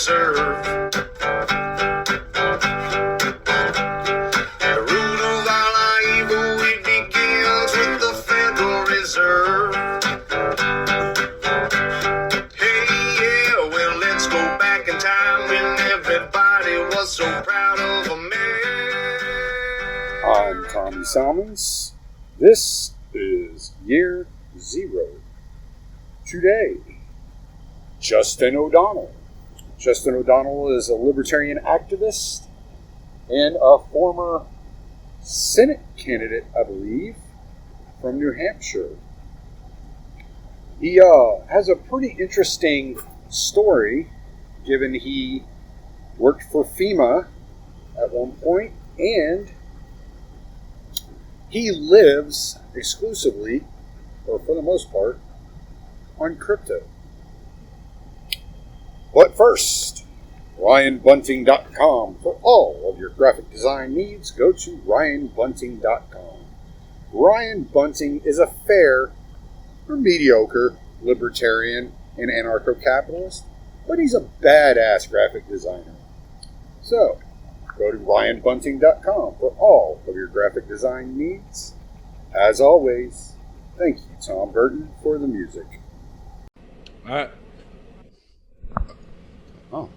Reserve. The root of all our evil, it begins with the Federal Reserve. Hey, yeah, well, let's go back in time when everybody was so proud of a man. I'm Tommy Salmons. This is Year Zero. Today, Justin O'Donnell. Justin O'Donnell is a libertarian activist and a former Senate candidate, I believe, from New Hampshire. He has a pretty interesting story, given he worked for FEMA at one point, and he lives exclusively, or for the most part, on crypto. But first, RyanBunting.com. For all of your graphic design needs, go to RyanBunting.com. Ryan Bunting is a fair or mediocre libertarian and anarcho-capitalist, but he's a badass graphic designer. So, go to RyanBunting.com for all of your graphic design needs. As always, thank you, Tom Burton, for the music. All right. Oh.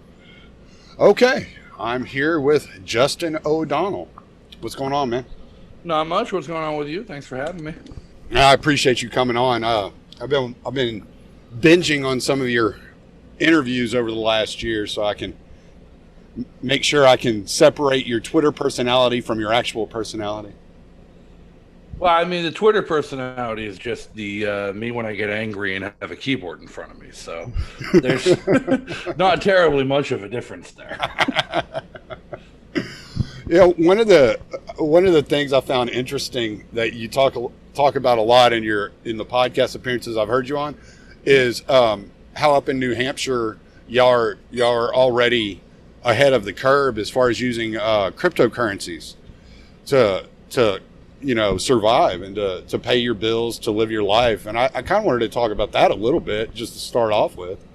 Okay. I'm here with Justin O'Donnell. What's going on, man? Not much. What's going on with you? Thanks for having me. I appreciate you coming on. I've been binging on some of your interviews over the last year, so I can make sure I can separate your Twitter personality from your actual personality. Well, I mean, the Twitter personality is just the me when I get angry and have a keyboard in front of me. So there's not terribly much of a difference there. You know, one of the things I found interesting that you talk about a lot in the podcast appearances I've heard you on is how up in New Hampshire y'all are already ahead of the curve as far as using cryptocurrencies to survive and to pay your bills, to live your life. And I kind of wanted to talk about that a little bit just to start off with.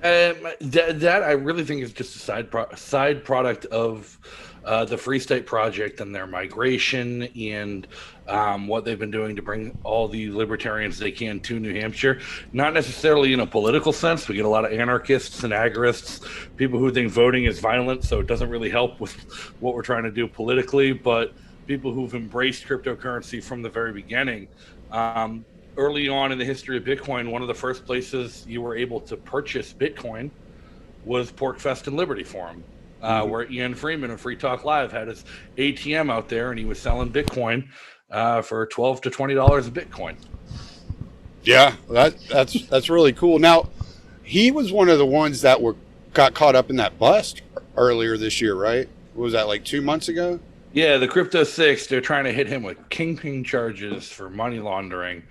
That I really think is just a side product of the Free State Project and their migration and what they've been doing to bring all the libertarians they can to New Hampshire. Not necessarily in a political sense. We get a lot of anarchists and agorists, people who think voting is violent, so it doesn't really help with what we're trying to do politically, but people who've embraced cryptocurrency from the very beginning. Early on in the history of Bitcoin, one of the first places you were able to purchase Bitcoin was PorcFest and Liberty Forum, where Ian Freeman of Free Talk Live had his ATM out there, and he was selling Bitcoin for $12 to $20 a Bitcoin. Yeah, that's really cool. Now, he was one of the ones that got caught up in that bust earlier this year, right? What was that, like 2 months ago? Yeah, the Crypto 6, they're trying to hit him with kingpin charges for money laundering,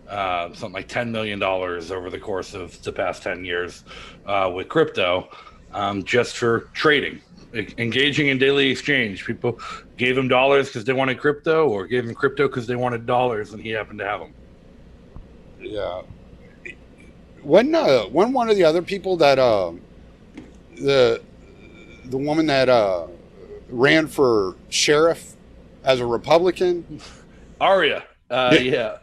something like $10 million over the course of the past 10 years with crypto, just for trading, engaging in daily exchange. People gave him dollars because they wanted crypto, or gave him crypto because they wanted dollars, and he happened to have them. Yeah. When one of the other people that the woman that ran for sheriff as a Republican, Aria. Aria.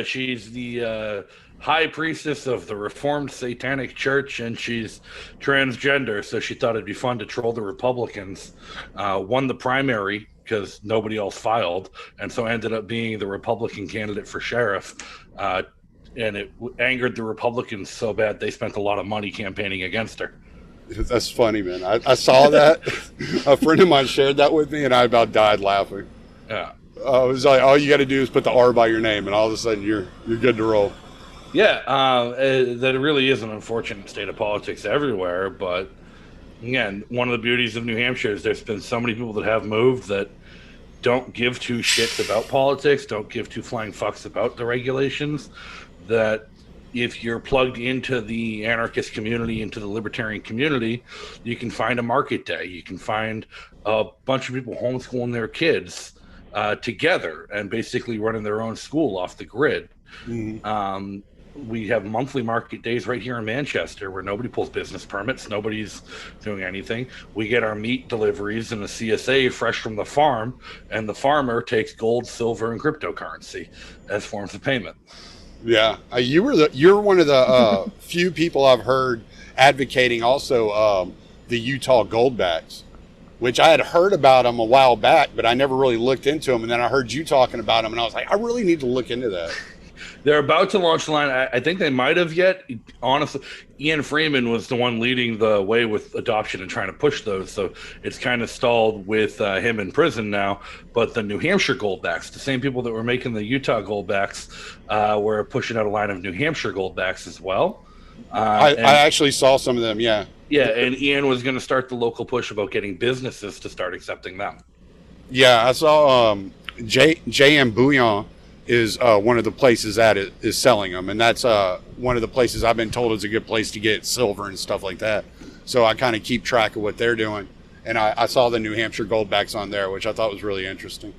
She's the high priestess of the Reformed Satanic Church, and she's transgender, so she thought it'd be fun to troll the Republicans. Won the primary because nobody else filed, and so ended up being the Republican candidate for sheriff. And it angered the Republicans so bad they spent a lot of money campaigning against her. That's funny, man. I saw that. A friend of mine shared that with me, and I about died laughing. Yeah. It was like, all you got to do is put the R by your name, and all of a sudden you're good to roll. Yeah, that really is an unfortunate state of politics everywhere. But again, one of the beauties of New Hampshire is there's been so many people that have moved that don't give two shits about politics, don't give two flying fucks about the regulations, that if you're plugged into the anarchist community, into the libertarian community, you can find a market day. You can find a bunch of people homeschooling their kids together and basically running their own school off the grid. Mm-hmm. we have monthly market days right here in Manchester where nobody pulls business permits, nobody's doing anything. We get our meat deliveries in the CSA fresh from the farm, and the farmer takes gold, silver, and cryptocurrency as forms of payment. Yeah, you're one of the few people I've heard advocating also the Utah Goldbacks, which I had heard about them a while back, but I never really looked into them. And then I heard you talking about them, and I was like, I really need to look into that. They're about to launch the line. I think they might have yet. Honestly, Ian Freeman was the one leading the way with adoption and trying to push those. So it's kind of stalled with him in prison now. But the New Hampshire Goldbacks, the same people that were making the Utah Goldbacks, were pushing out a line of New Hampshire Goldbacks as well. I actually saw some of them. Yeah. Yeah, and Ian was going to start the local push about getting businesses to start accepting them. Yeah, I saw JM Bouillon is one of the places that is selling them, and that's one of the places I've been told is a good place to get silver and stuff like that. So I kind of keep track of what they're doing, and I saw the New Hampshire Goldbacks on there, which I thought was really interesting.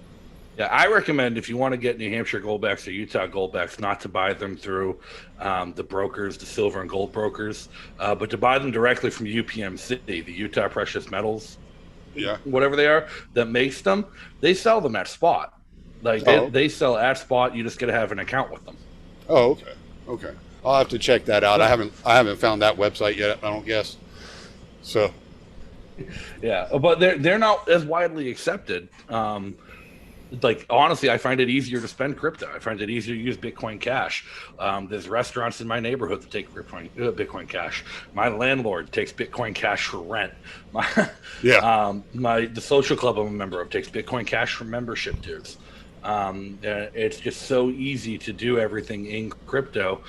Yeah, I recommend if you want to get New Hampshire Goldbacks or Utah Goldbacks, not to buy them through the brokers, the silver and gold brokers, but to buy them directly from UPMC, the Utah Precious Metals, whatever they are, that makes them. They sell them at spot. Like they sell at spot. You just got to have an account with them. Oh, okay. I'll have to check that out. I haven't found that website yet. I don't guess. So. Yeah, but they're not as widely accepted. Like honestly, I find it easier to spend crypto. I find it easier to use Bitcoin Cash. There's restaurants in my neighborhood that take Bitcoin Cash. My landlord takes Bitcoin Cash for rent. The social club I'm a member of takes Bitcoin Cash for membership dues. It's just so easy to do everything in crypto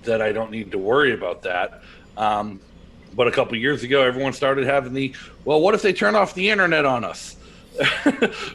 that I don't need to worry about that. But a couple years ago, everyone started having what if they turn off the internet on us?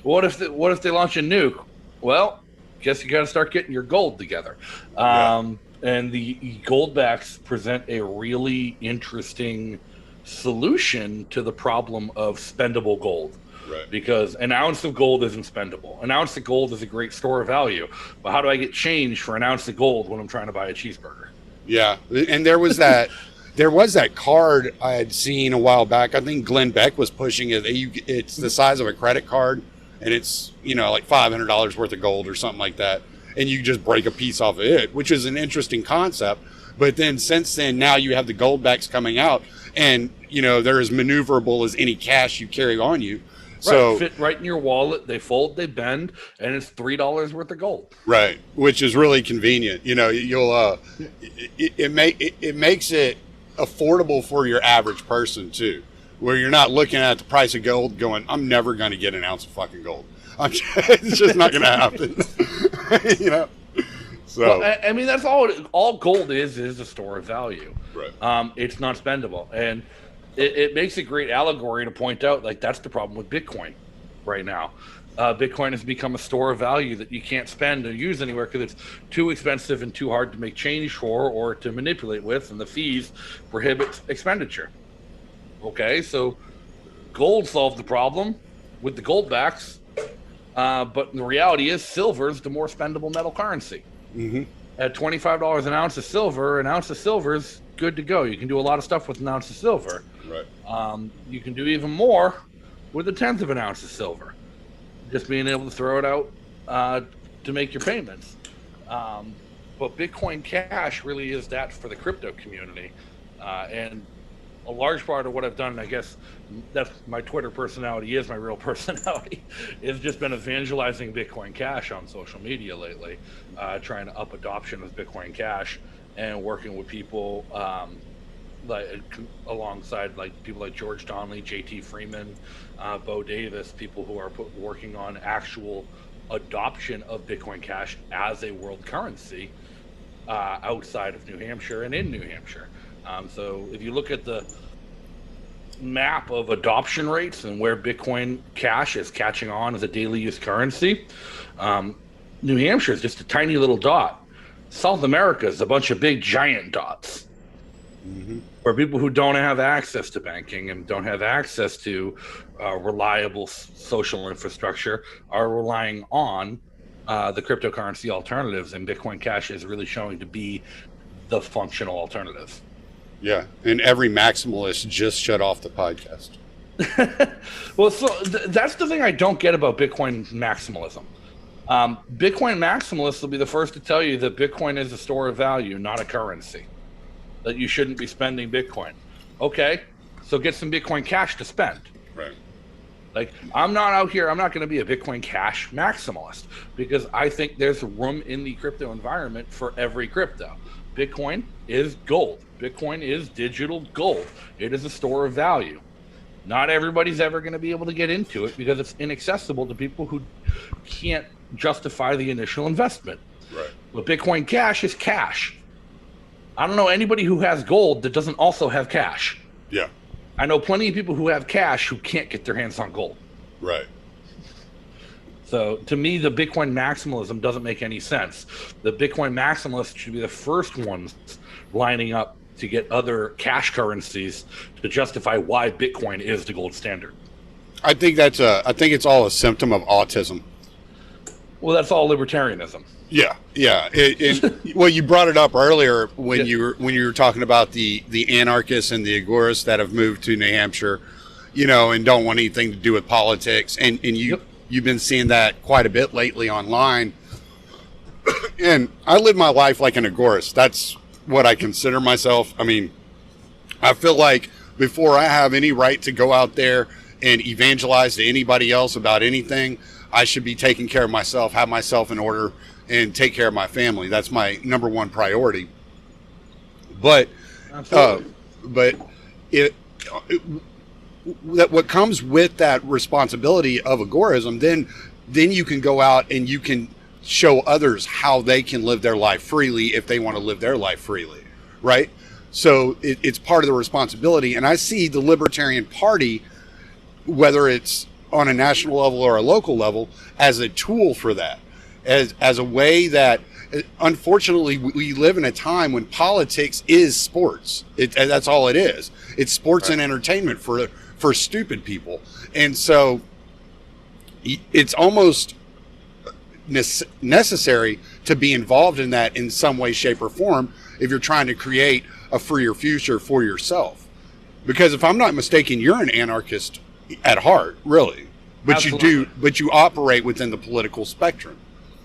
What if they launch a nuke? Well, guess you got to start getting your gold together. And the Goldbacks present a really interesting solution to the problem of spendable gold. Right. Because an ounce of gold isn't spendable. An ounce of gold is a great store of value. But how do I get change for an ounce of gold when I'm trying to buy a cheeseburger? Yeah, and there was that. There was that card I had seen a while back. I think Glenn Beck was pushing it. It's the size of a credit card, and it's like $500 worth of gold or something like that, and you just break a piece off of it, which is an interesting concept. But then since then, now you have the Goldbacks coming out, and they're as maneuverable as any cash you carry on you. So fit right in your wallet. They fold, they bend, and it's $3 worth of gold. Right, which is really convenient. You'll it makes it affordable for your average person too, where you're not looking at the price of gold going, I'm never going to get an ounce of fucking gold. It's just not going to happen. So well, I mean, that's all gold is a store of value. Right. It's not spendable, and it makes a great allegory to point out like that's the problem with Bitcoin right now. Bitcoin has become a store of value that you can't spend or use anywhere because it's too expensive and too hard to make change for or to manipulate with, and the fees prohibit expenditure. Okay, so gold solved the problem with the Goldbacks, but the reality is silver is the more spendable metal currency. Mm-hmm. At $25 an ounce of silver is good to go. You can do a lot of stuff with an ounce of silver. Right. You can do even more with 1/10 of an ounce of silver. Just being able to throw it out to make your payments. But Bitcoin Cash really is that for the crypto community. And a large part of what I've done, I guess that's my Twitter personality is my real personality, is just been evangelizing Bitcoin Cash on social media lately, trying to up adoption of Bitcoin Cash and working with people alongside people like George Donnelly, JT Freeman, Bo Davis, people who are working on actual adoption of Bitcoin Cash as a world currency outside of New Hampshire and in New Hampshire. So if you look at the map of adoption rates and where Bitcoin Cash is catching on as a daily use currency, New Hampshire is just a tiny little dot. South America is a bunch of big giant dots. Mm-hmm. Where people who don't have access to banking and don't have access to reliable social infrastructure are relying on the cryptocurrency alternatives, and Bitcoin Cash is really showing to be the functional alternative. Yeah, and every maximalist just shut off the podcast. Well, so that's the thing I don't get about Bitcoin maximalism. Bitcoin maximalists will be the first to tell you that Bitcoin is a store of value, not a currency. That you shouldn't be spending Bitcoin. Okay, so get some Bitcoin Cash to spend. Right. Like, I'm not out here, I'm not going to be a Bitcoin Cash maximalist because I think there's room in the crypto environment for every crypto. Bitcoin is gold. Bitcoin is digital gold. It is a store of value. Not everybody's ever going to be able to get into it because it's inaccessible to people who can't justify the initial investment. Right. But Bitcoin Cash is cash. I don't know anybody who has gold that doesn't also have cash. Yeah. I know plenty of people who have cash who can't get their hands on gold. Right. So to me, the Bitcoin maximalism doesn't make any sense. The Bitcoin maximalists should be the first ones lining up to get other cash currencies to justify why Bitcoin is the gold standard. I think it's all a symptom of autism. Well, that's all libertarianism. Yeah, yeah. Well, you brought it up earlier when you were talking about the anarchists and the agorists that have moved to New Hampshire, and don't want anything to do with politics. And you've been seeing that quite a bit lately online. And I live my life like an agorist. That's what I consider myself. I mean, I feel like before I have any right to go out there and evangelize to anybody else about anything, I should be taking care of myself, have myself in order, and take care of my family. That's my number one priority. But what comes with that responsibility of agorism, then you can go out and you can show others how they can live their life freely if they want to live their life freely, right? So it's part of the responsibility. And I see the Libertarian Party, whether it's on a national level or a local level, as a tool for that, as a way that, unfortunately, we live in a time when politics is sports. That's all it is. It's sports and entertainment for stupid people. And so it's almost necessary to be involved in that in some way, shape, or form if you're trying to create a freer future for yourself. Because if I'm not mistaken, you're an anarchist at heart, really. But Absolutely. you operate within the political spectrum.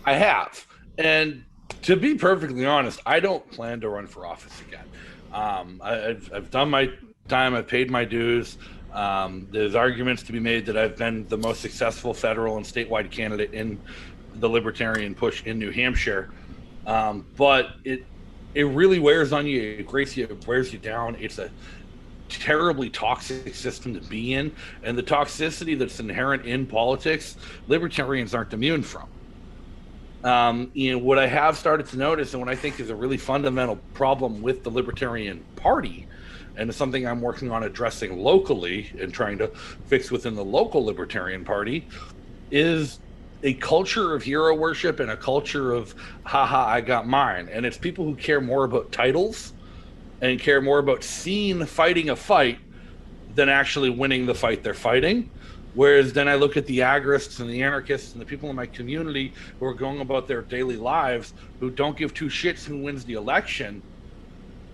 I have. And to be perfectly honest, I don't plan to run for office again. I've done my time. I've paid my dues. There's arguments to be made that I've been the most successful federal and statewide candidate in the libertarian push in New Hampshire. But it really wears on you. It wears you down. It's a terribly toxic system to be in. And the toxicity that's inherent in politics, libertarians aren't immune from. What I have started to notice, and what I think is a really fundamental problem with the Libertarian Party, and it's something I'm working on addressing locally and trying to fix within the local Libertarian Party, is a culture of hero worship and a culture of, haha, I got mine. And it's people who care more about titles and care more about fighting a fight than actually winning the fight they're fighting. Whereas then I look at the agorists and the anarchists and the people in my community who are going about their daily lives, who don't give two shits who wins the election.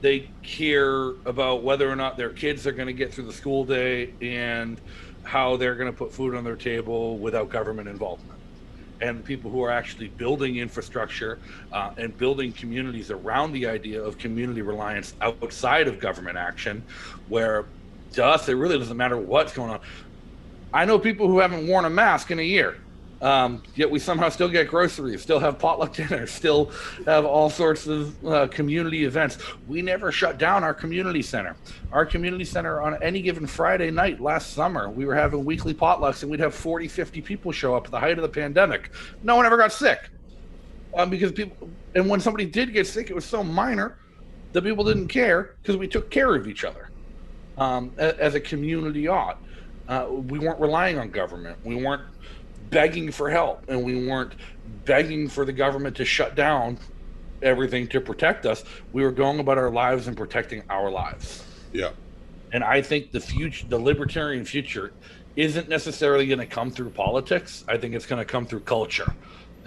They care about whether or not their kids are going to get through the school day and how they're going to put food on their table without government involvement. And people who are actually building infrastructure and building communities around the idea of community reliance outside of government action, where to us, it really doesn't matter what's going on. I know people who haven't worn a mask in a year, yet we somehow still get groceries, still have potluck dinners, still have all sorts of community events. We never shut down our community center. Our community center on any given Friday night last summer, we were having weekly potlucks and we'd have 40, 50 people show up at the height of the pandemic. No one ever got sick because people, and when somebody did get sick, it was so minor that people didn't care because we took care of each other as a community ought. We weren't relying on government. We weren't begging for help, and we weren't begging for the government to shut down everything to protect us. We were going about our lives and protecting our lives. Yeah. And I think the libertarian future isn't necessarily going to come through politics. I think it's going to come through culture.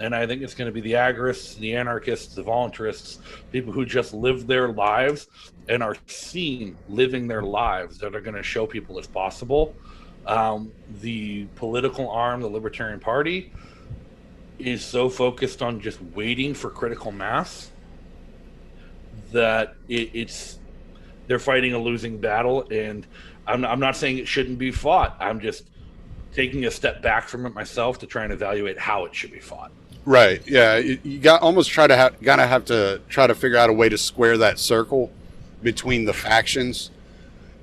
And I think it's going to be the agorists, the anarchists, the voluntarists, people who just live their lives and are seen living their lives that are going to show people it's possible. The political arm, the Libertarian Party, is so focused on just waiting for critical mass that they're fighting a losing battle. And I'm not saying it shouldn't be fought. I'm just taking a step back from it myself to try and evaluate how it should be fought. Right. Yeah. You got almost gotta have to try to figure out a way to square that circle between the factions,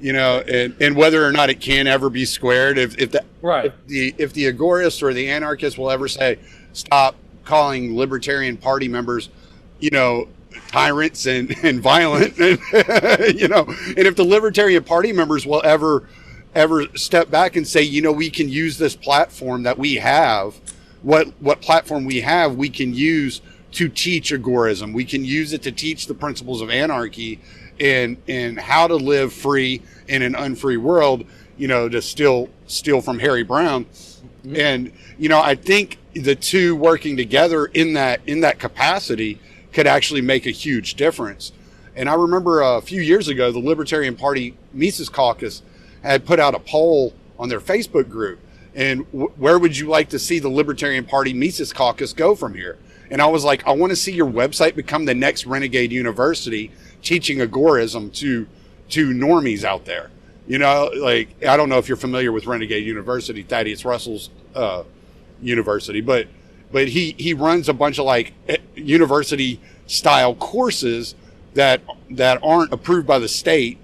and whether or not it can ever be squared. If the agorists or the anarchists will ever say, stop calling Libertarian Party members, tyrants and violent, and, and if the Libertarian Party members will ever step back and say, we can use this platform that we have, what platform we have, we can use to teach agorism. We can use it to teach the principles of anarchy and how to live free in an unfree world, to steal from Harry Brown. Mm-hmm. And, I think the two working together in that capacity could actually make a huge difference. And I remember a few years ago, the Libertarian Party Mises Caucus had put out a poll on their Facebook group. And where would you like to see the Libertarian Party Mises Caucus go from here? And I was like, I want to see your website become the next Renegade University, teaching agorism to normies out there. I don't know if you're familiar with Renegade University, Thaddeus Russell's university, but he runs a bunch of university style courses that aren't approved by the state,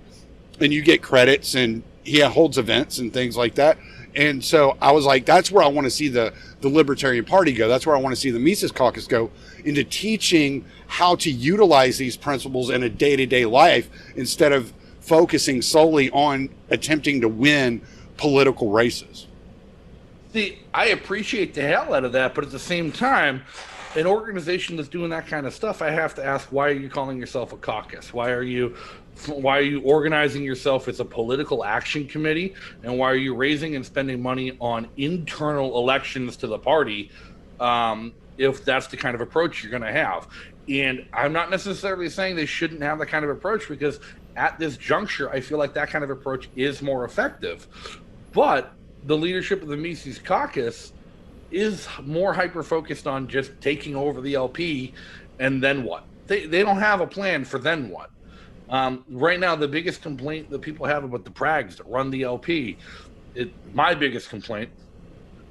and you get credits, and he holds events and things like that. And so I was like, that's where I want to see the Libertarian Party go. That's where I want to see the Mises Caucus go, into teaching how to utilize these principles in a day-to-day life instead of focusing solely on attempting to win political races. See, I appreciate the hell out of that, but at the same time, an organization that's doing that kind of stuff, I have to ask, why are you calling yourself a caucus? Why are you organizing yourself as a political action committee? And why are you raising and spending money on internal elections to the party, if that's the kind of approach you're going to have? And I'm not necessarily saying they shouldn't have that kind of approach, because at this juncture, I feel like that kind of approach is more effective. But the leadership of the Mises Caucus is more hyper-focused on just taking over the LP, and then what? They don't have a plan for then what. Right now, the biggest complaint that people have about the Prags that run the LP, my biggest complaint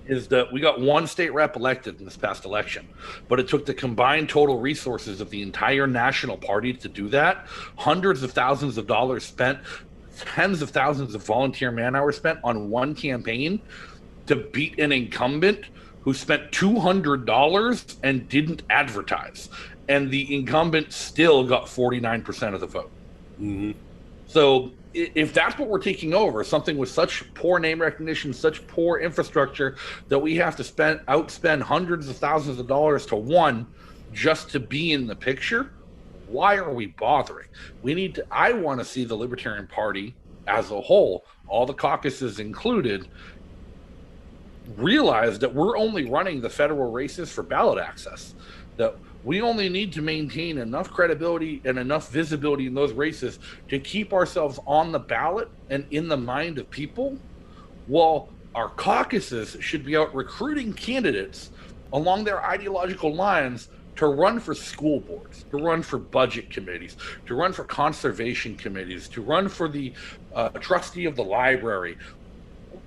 is that we got one state rep elected in this past election, but it took the combined total resources of the entire national party to do that. Hundreds of thousands of dollars spent, tens of thousands of volunteer man hours spent on one campaign to beat an incumbent who spent $200 and didn't advertise. And the incumbent still got 49% of the vote. Mm-hmm. So if that's what we're taking over, something with such poor name recognition, such poor infrastructure, that we have to outspend hundreds of thousands of dollars to one just to be in the picture, why are we bothering? I want to see the Libertarian Party as a whole, all the caucuses included, realize that we're only running the federal races for ballot access, that we only need to maintain enough credibility and enough visibility in those races to keep ourselves on the ballot and in the mind of people, while our caucuses should be out recruiting candidates along their ideological lines to run for school boards, to run for budget committees, to run for conservation committees, to run for the trustee of the library.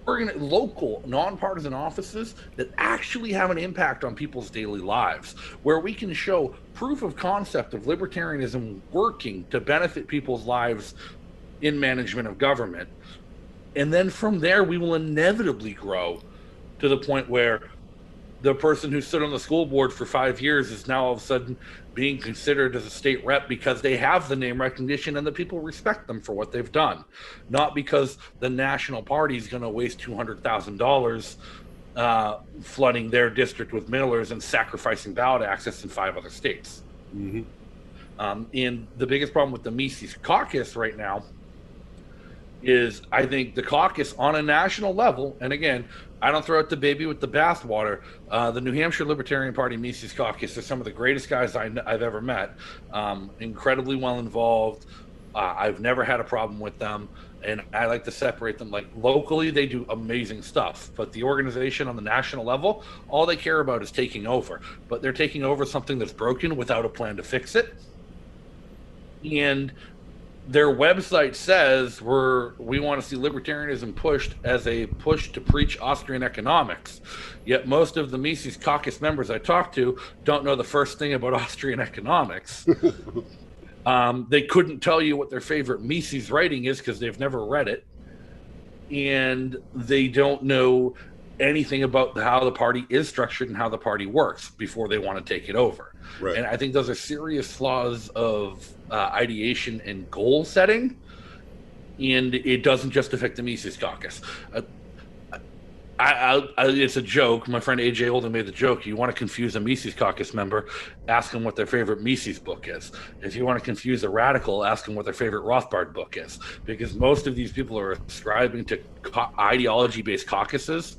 We're going to local, nonpartisan offices that actually have an impact on people's daily lives, where we can show proof of concept of libertarianism working to benefit people's lives in management of government. And then from there, we will inevitably grow to the point where the person who stood on the school board for 5 years is now all of a sudden being considered as a state rep because they have the name recognition and the people respect them for what they've done, not because the national party is going to waste $200,000 flooding their district with mailers and sacrificing ballot access in 5 other states. Mm-hmm. And the biggest problem with the Mises Caucus right now, is I think the caucus on a national level, and again, I don't throw out the baby with the bathwater. The New Hampshire Libertarian Party Mises Caucus are some of the greatest guys I've ever met. Incredibly well involved. I've never had a problem with them, and I like to separate them. Like locally, they do amazing stuff, but the organization on the national level, all they care about is taking over. But they're taking over something that's broken without a plan to fix it. And their website says we want to see libertarianism pushed as a push to preach Austrian economics. Yet most of the Mises Caucus members I talked to don't know the first thing about Austrian economics. They couldn't tell you what their favorite Mises writing is because they've never read it. And they don't know anything about how the party is structured and how the party works before they want to take it over. Right. And I think those are serious flaws of ideation and goal setting. And it doesn't just affect the Mises Caucus. It's a joke. My friend AJ Olden made the joke. You want to confuse a Mises Caucus member, ask them what their favorite Mises book is. If you want to confuse a radical, ask them what their favorite Rothbard book is. Because most of these people are ascribing to ideology-based caucuses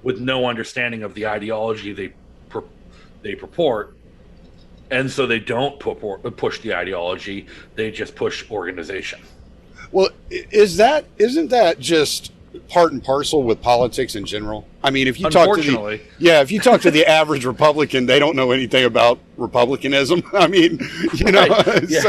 with no understanding of the ideology they purport. And so they don't push the ideology. They just push organization. Well, isn't that just part and parcel with politics in general? I mean, if you talk to the average Republican, they don't know anything about republicanism. I mean, Right. Yeah.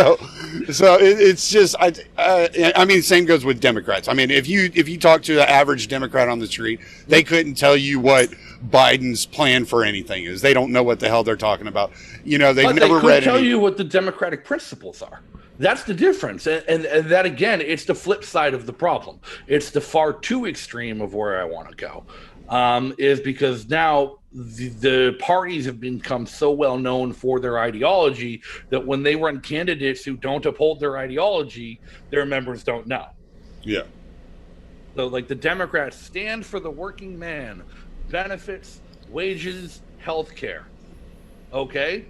so it's just, I mean, same goes with Democrats. I mean, if you talk to the average Democrat on the street, they couldn't tell you what Biden's plan for anything is. They don't know what the hell they're talking about. They've never read. Tell you what the democratic principles are. That's the difference. And that, again, it's the flip side of the problem. It's the far too extreme of where I want to go, is because now the parties have become so well known for their ideology that when they run candidates who don't uphold their ideology, their members don't know. Yeah. So, like, the Democrats stand for the working man, benefits, wages, health care. Okay?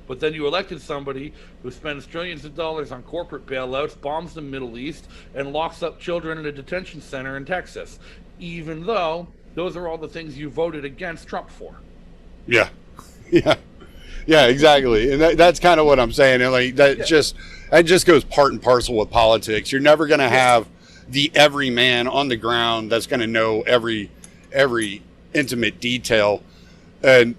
But then you elected somebody who spends trillions of dollars on corporate bailouts, bombs the Middle East, and locks up children in a detention center in Texas, even though those are all the things you voted against Trump for. Yeah. Yeah, exactly. And that's kind of what I'm saying. And like that just goes part and parcel with politics. You're never going to have the everyman on the ground that's going to know every intimate detail. And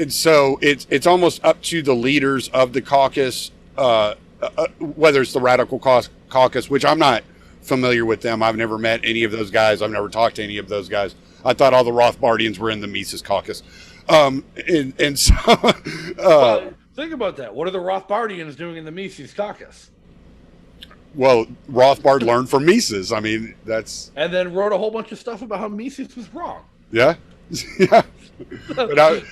so it's almost up to the leaders of the caucus, whether it's the radical caucus, which I'm not familiar with them. I've never met any of those guys. I've never talked to any of those guys. I thought all the Rothbardians were in the Mises caucus. And so well, think about that. What are the Rothbardians doing in the Mises caucus? Well, Rothbard learned from Mises. I mean, that's... And then wrote a whole bunch of stuff about how Mises was wrong. Yeah. Yeah. But I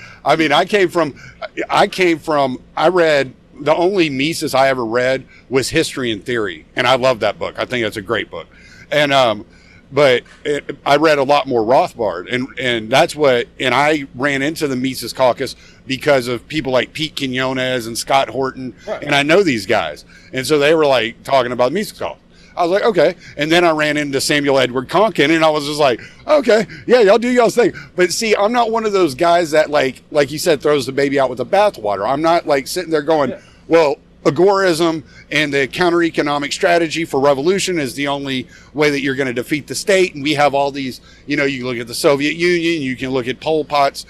read, the only Mises I ever read was History and Theory. And I love that book. I think it's a great book. And, I read a lot more Rothbard, and I ran into the Mises Caucus because of people like Pete Quinones and Scott Horton, right. And I know these guys, and so they were like talking about Mises Caucus. I was like, okay, and then I ran into Samuel Edward Konkin, and I was just like, okay, yeah, y'all do y'all's thing. But see, I'm not one of those guys that like you said, throws the baby out with the bathwater. I'm not like sitting there going, well, agorism and the counter-economic strategy for revolution is the only way that you're going to defeat the state. And we have all these, you can look at the Soviet Union, you can look at Pol Pot's,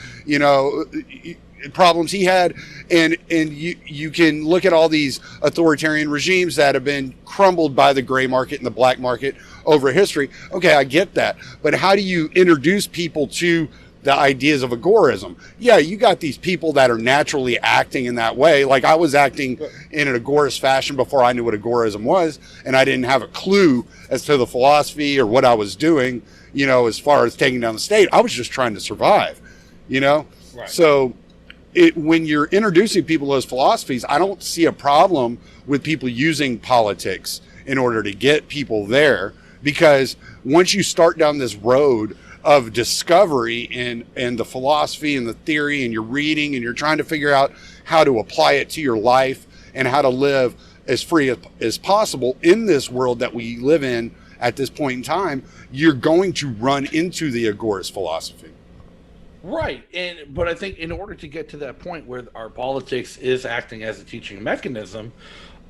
problems he had, and you can look at all these authoritarian regimes that have been crumbled by the gray market and the black market over history. Okay, I get that. But how do you introduce people to the ideas of agorism? Yeah, you got these people that are naturally acting in that way. Like I was acting in an agorist fashion before I knew what agorism was, and I didn't have a clue as to the philosophy or what I was doing, as far as taking down the state. I was just trying to survive, Right. So when you're introducing people to those philosophies, I don't see a problem with people using politics in order to get people there, because once you start down this road of discovery and the philosophy and the theory, and you're reading and you're trying to figure out how to apply it to your life and how to live as free as possible in this world that we live in at this point in time, you're going to run into the agorist philosophy. Right. But I think in order to get to that point where our politics is acting as a teaching mechanism,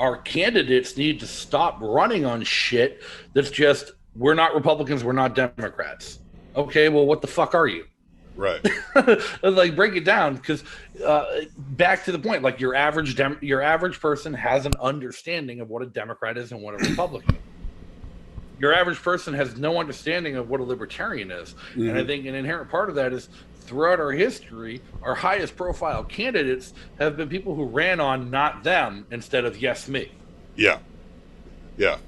our candidates need to stop running on shit that's just, we're not Republicans, we're not Democrats. Okay, well, what the fuck are you? Right. Like, break it down, because back to the point, like, your average person has an understanding of what a Democrat is and what a Republican is. Your average person has no understanding of what a libertarian is. Mm-hmm. And I think an inherent part of that is, throughout our history, our highest profile candidates have been people who ran on not them instead of yes me. Yeah. Yeah.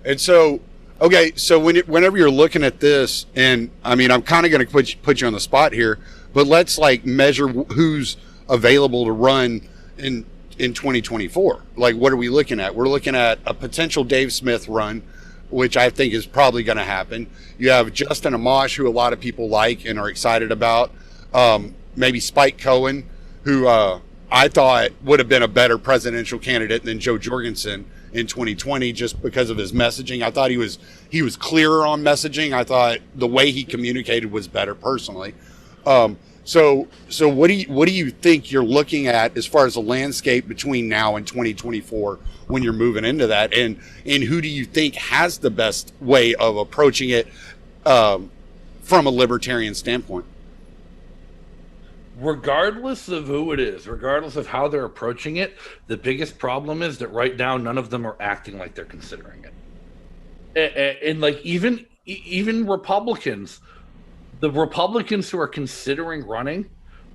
And so, okay, so whenever you're looking at this, and I mean, I'm kind of going to put you on the spot here, but let's like measure who's available to run in 2024. Like, what are we looking at? We're looking at a potential Dave Smith run, which I think is probably going to happen. You have Justin Amash, who a lot of people like and are excited about. Maybe Spike Cohen, who I thought would have been a better presidential candidate than Joe Jorgensen in 2020, just because of his messaging. I thought he was clearer on messaging. I thought the way he communicated was better personally. So what do you think you're looking at as far as the landscape between now and 2024 when you're moving into that, and who do you think has the best way of approaching it from a libertarian standpoint? Regardless of who it is, regardless of how they're approaching it, the biggest problem is that right now none of them are acting like they're considering it. And like even Republicans, the Republicans who are considering running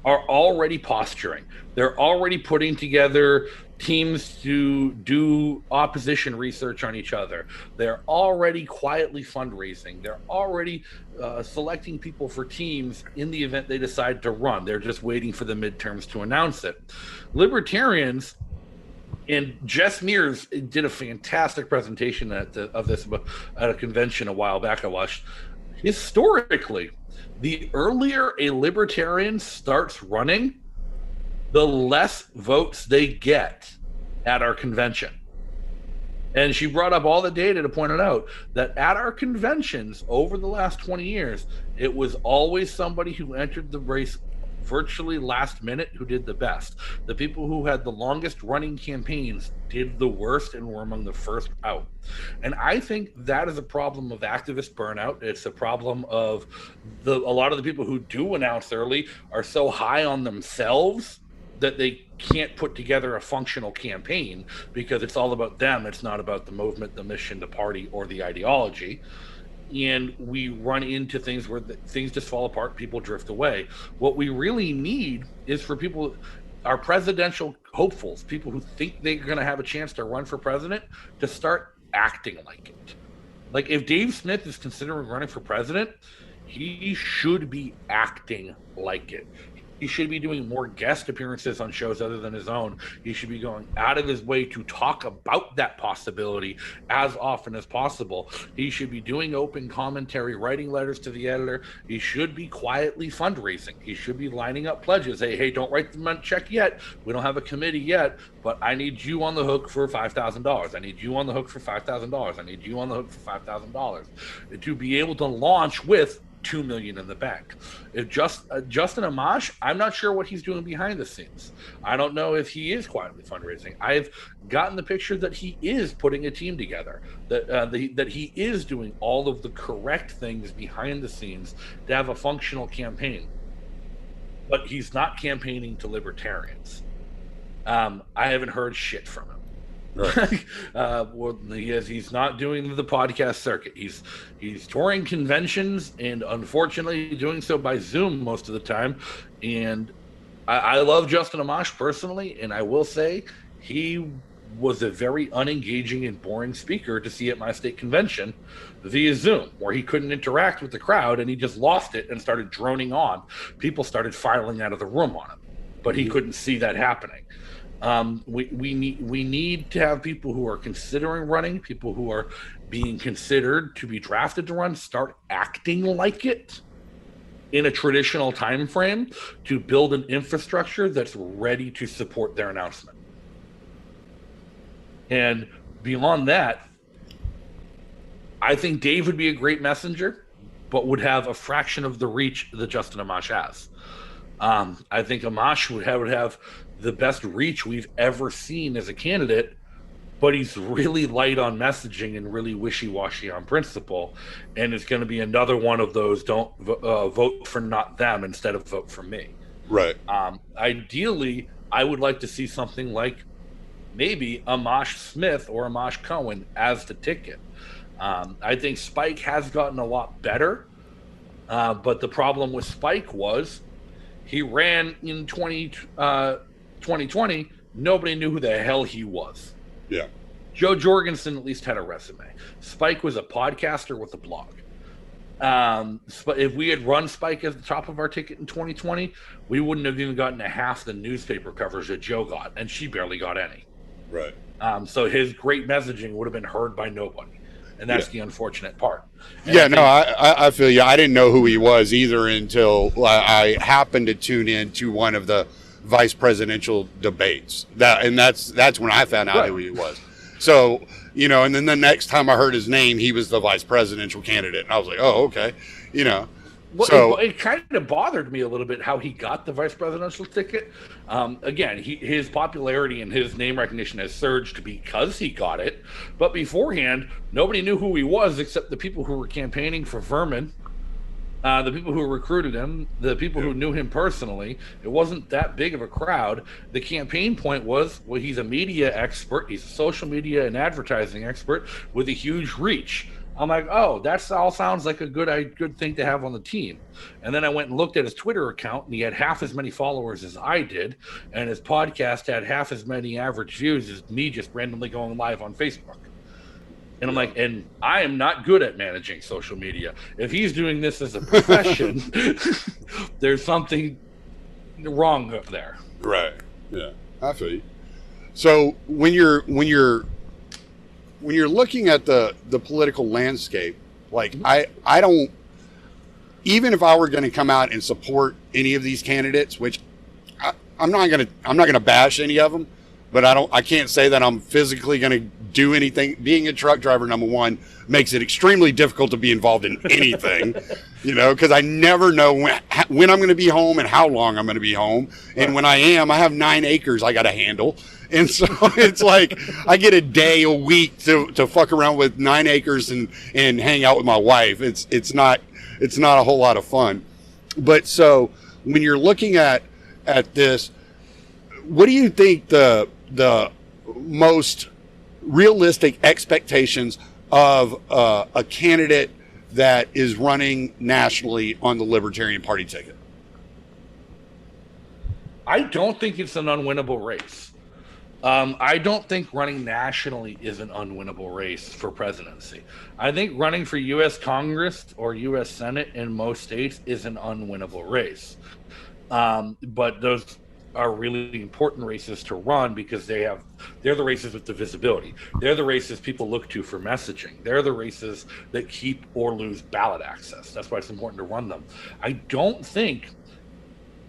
are already posturing. They're already putting together teams to do opposition research on each other. They're already quietly fundraising. They're already selecting people for teams in the event they decide to run. They're just waiting for the midterms to announce it. Libertarians, and Jess Mears did a fantastic presentation of this at a convention a while back I watched. Historically, the earlier a libertarian starts running, the less votes they get at our convention. And she brought up all the data to point it out that at our conventions over the last 20 years, it was always somebody who entered the race virtually last minute who did the best. The people who had the longest running campaigns did the worst and were among the first out. And I think that is a problem of activist burnout. It's a problem of a lot of the people who do announce early are so high on themselves that they can't put together a functional campaign because it's all about them. It's not about the movement, the mission, the party, or the ideology. And we run into things where things just fall apart, people drift away. What we really need is for people, our presidential hopefuls, people who think they're going to have a chance to run for president, to start acting like it. Like, if Dave Smith is considering running for president, he should be acting like it. He should be doing more guest appearances on shows other than his own. He should be going out of his way to talk about that possibility as often as possible. He should be doing open commentary, writing letters to the editor. He should be quietly fundraising. He should be lining up pledges. Hey, don't write the check yet. We don't have a committee yet, but I need you on the hook for $5,000. I need you on the hook for $5,000. I need you on the hook for $5,000 to be able to launch with $2 million in the bank. If Justin Amash, I'm not sure what he's doing behind the scenes. I don't know if he is quietly fundraising. I've gotten the picture that he is putting a team together, that he is doing all of the correct things behind the scenes to have a functional campaign. But he's not campaigning to libertarians. I haven't heard shit from him. Right. Well, he's not doing the podcast circuit. He's touring conventions, and unfortunately doing so by Zoom most of the time. And I love Justin Amash personally, and I will say he was a very unengaging and boring speaker to see at my state convention via Zoom, where he couldn't interact with the crowd, and he just lost it and started droning on. People started filing out of the room on him, but he couldn't see that happening. We need to have people who are considering running, people who are being considered to be drafted to run, start acting like it in a traditional time frame to build an infrastructure that's ready to support their announcement. And beyond that, I think Dave would be a great messenger, but would have a fraction of the reach that Justin Amash has. I think Amash would have the best reach we've ever seen as a candidate, but he's really light on messaging and really wishy-washy on principle, and it's going to be another one of those don't vote for not them instead of vote for me. Right. Ideally, I would like to see something like maybe Amash Smith or Amash Cohen as the ticket. I think Spike has gotten a lot better, but the problem with Spike was he ran in 2020. Nobody knew who the hell he was. Yeah. Joe Jorgensen at least had a resume. Spike was a podcaster with a blog. But if we had run Spike at the top of our ticket in 2020, we wouldn't have even gotten to half the newspaper coverage that Joe got, and she barely got any. Right. So his great messaging would have been heard by nobody, and that's the unfortunate part. And I feel you. I didn't know who he was either until I happened to tune in to one of the vice presidential debates. That's when I found out who he was. So, and then the next time I heard his name, he was the vice presidential candidate. And I was like, oh, okay. Well, so it kind of bothered me a little bit how he got the vice presidential ticket. Again, his popularity and his name recognition has surged because he got it. But beforehand, nobody knew who he was except the people who were campaigning for Vermin, the people who recruited him, the people who knew him personally. It wasn't that big of a crowd. The campaign point was, well, he's a media expert. He's a social media and advertising expert with a huge reach. I'm like, oh, that all sounds like a good thing to have on the team. And then I went and looked at his Twitter account, and he had half as many followers as I did, and his podcast had half as many average views as me just randomly going live on Facebook. And I'm like, and I am not good at managing social media. If he's doing this as a profession, there's something wrong up there. Right. Yeah, I feel you. So when you're looking at the political landscape, like I don't, even if I were going to come out and support any of these candidates, which I'm not going to bash any of them, but I can't say that I'm physically going to do anything. Being a truck driver, number one, makes it extremely difficult to be involved in anything, because I never know when I'm going to be home and how long I'm going to be home. And when I have 9 acres I got to handle. And so it's like I get a day, a week to fuck around with 9 acres and hang out with my wife. It's not a whole lot of fun. But so when you're looking at this, what do you think the most realistic expectations of a candidate that is running nationally on the Libertarian Party ticket? I don't think it's an unwinnable race. I don't think running nationally is an unwinnable race for presidency. I think running for U.S. Congress or U.S. Senate in most states is an unwinnable race. But those are really important races to run because they're the races with the visibility. They're the races people look to for messaging. They're the races that keep or lose ballot access. That's why it's important to run them. I don't think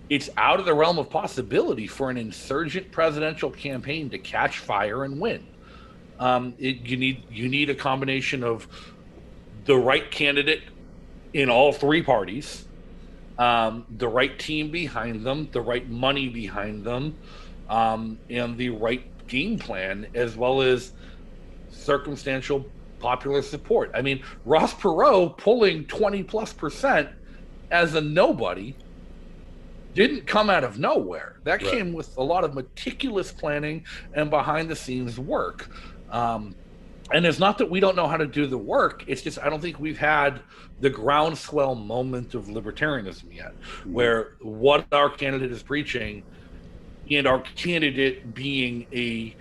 it's out of the realm of possibility for an insurgent presidential campaign to catch fire and win. You need a combination of the right candidate in all three parties, the right team behind them, the right money behind them, and the right game plan, as well as circumstantial popular support. I mean, Ross Perot pulling 20+% as a nobody didn't come out of nowhere. That came with a lot of meticulous planning and behind the scenes work. And it's not that we don't know how to do the work. It's just I don't think we've had the groundswell moment of libertarianism yet, where what our candidate is preaching and our candidate being a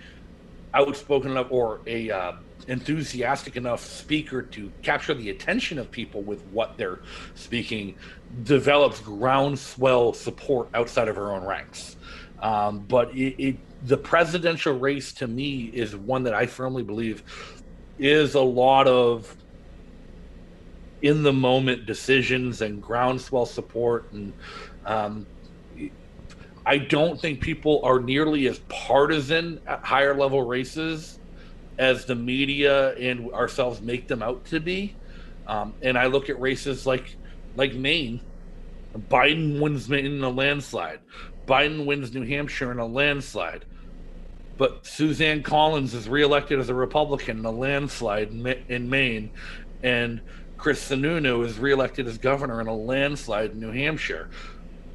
outspoken enough or a enthusiastic enough speaker to capture the attention of people with what they're speaking develops groundswell support outside of our own ranks. But the presidential race to me is one that I firmly believe is a lot of in the moment decisions and groundswell support. And I don't think people are nearly as partisan at higher level races as the media and ourselves make them out to be. And I look at races like Maine. Biden wins Maine in a landslide. Biden wins New Hampshire in a landslide. But Suzanne Collins is reelected as a Republican in a landslide in Maine, and Chris Sununu is reelected as governor in a landslide in New Hampshire.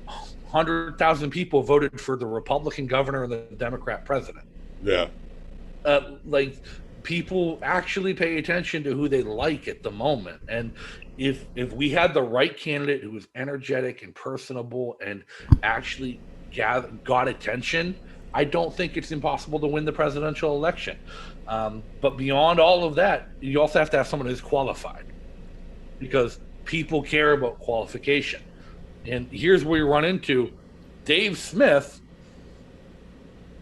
100,000 people voted for the Republican governor and the Democrat president. Yeah. Like, people actually pay attention to who they like at the moment. And if we had the right candidate who was energetic and personable and actually got attention, I don't think it's impossible to win the presidential election. But beyond all of that, you also have to have someone who's qualified, because people care about qualification. And here's where you run into Dave Smith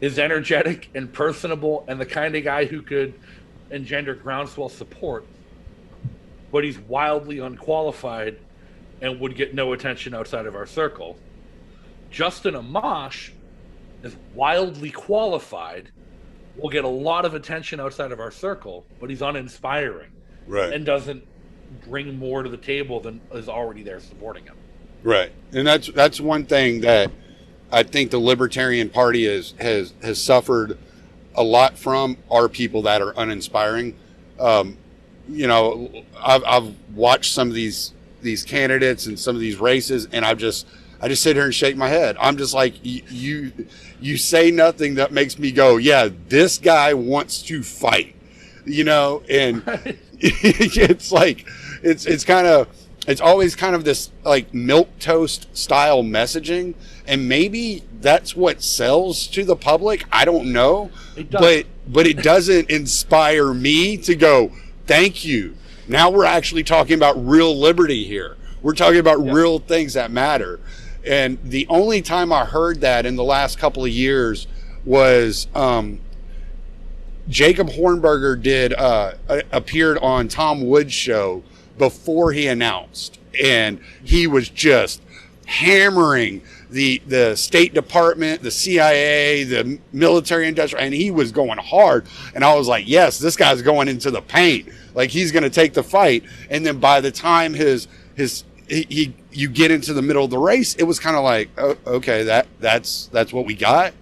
is energetic and personable and the kind of guy who could engender groundswell support, but he's wildly unqualified and would get no attention outside of our circle. Justin Amash is wildly qualified, will get a lot of attention outside of our circle, but he's uninspiring, Right. and doesn't bring more to the table than is already there supporting him. Right. And that's one thing that I think the Libertarian Party has suffered a lot from, are people that are uninspiring. You know, I've watched some of these candidates and some of these races, and I just sit here and shake my head. I'm just like, you say nothing that makes me go, yeah, this guy wants to fight, you know. And it's like, it's always kind of this like milquetoast style messaging, and maybe that's what sells to the public. I don't know, but it doesn't inspire me to go, thank you. Now we're actually talking about real liberty here. We're talking about real things that matter. And the only time I heard that in the last couple of years was Jacob Hornberger appeared on Tom Wood's show before he announced, and he was just hammering the State Department, the CIA, the military industrial, and he was going hard. And I was like, yes, this guy's going into the paint. Like, he's going to take the fight. And then by the time you get into the middle of the race, it was kind of like, oh, okay, that's what we got.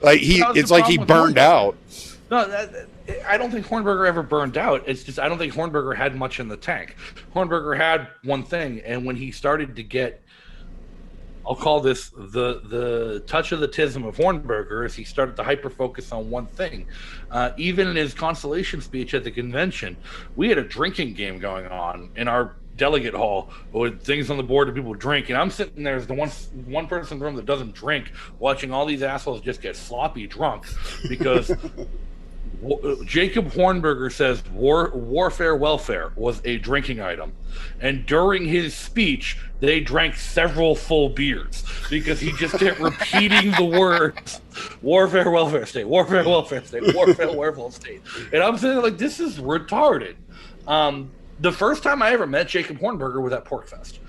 Like, it's like he burned out. No, I don't think Hornberger ever burned out. It's just I don't think Hornberger had much in the tank. Hornberger had one thing, and when he started to get, I'll call this the touch of the tism of Hornberger, is he started to hyper focus on one thing. Even in his consolation speech at the convention, we had a drinking game going on in our delegate hall with things on the board that people drink, and I'm sitting there as the one person in the room that doesn't drink, watching all these assholes just get sloppy drunk because Jacob Hornberger says warfare welfare was a drinking item, and during his speech they drank several full beers because he just kept repeating the words warfare welfare state, warfare welfare state, warfare welfare state. And I'm saying, like, this is retarded. The first time I ever met Jacob Hornberger was at PorkFest.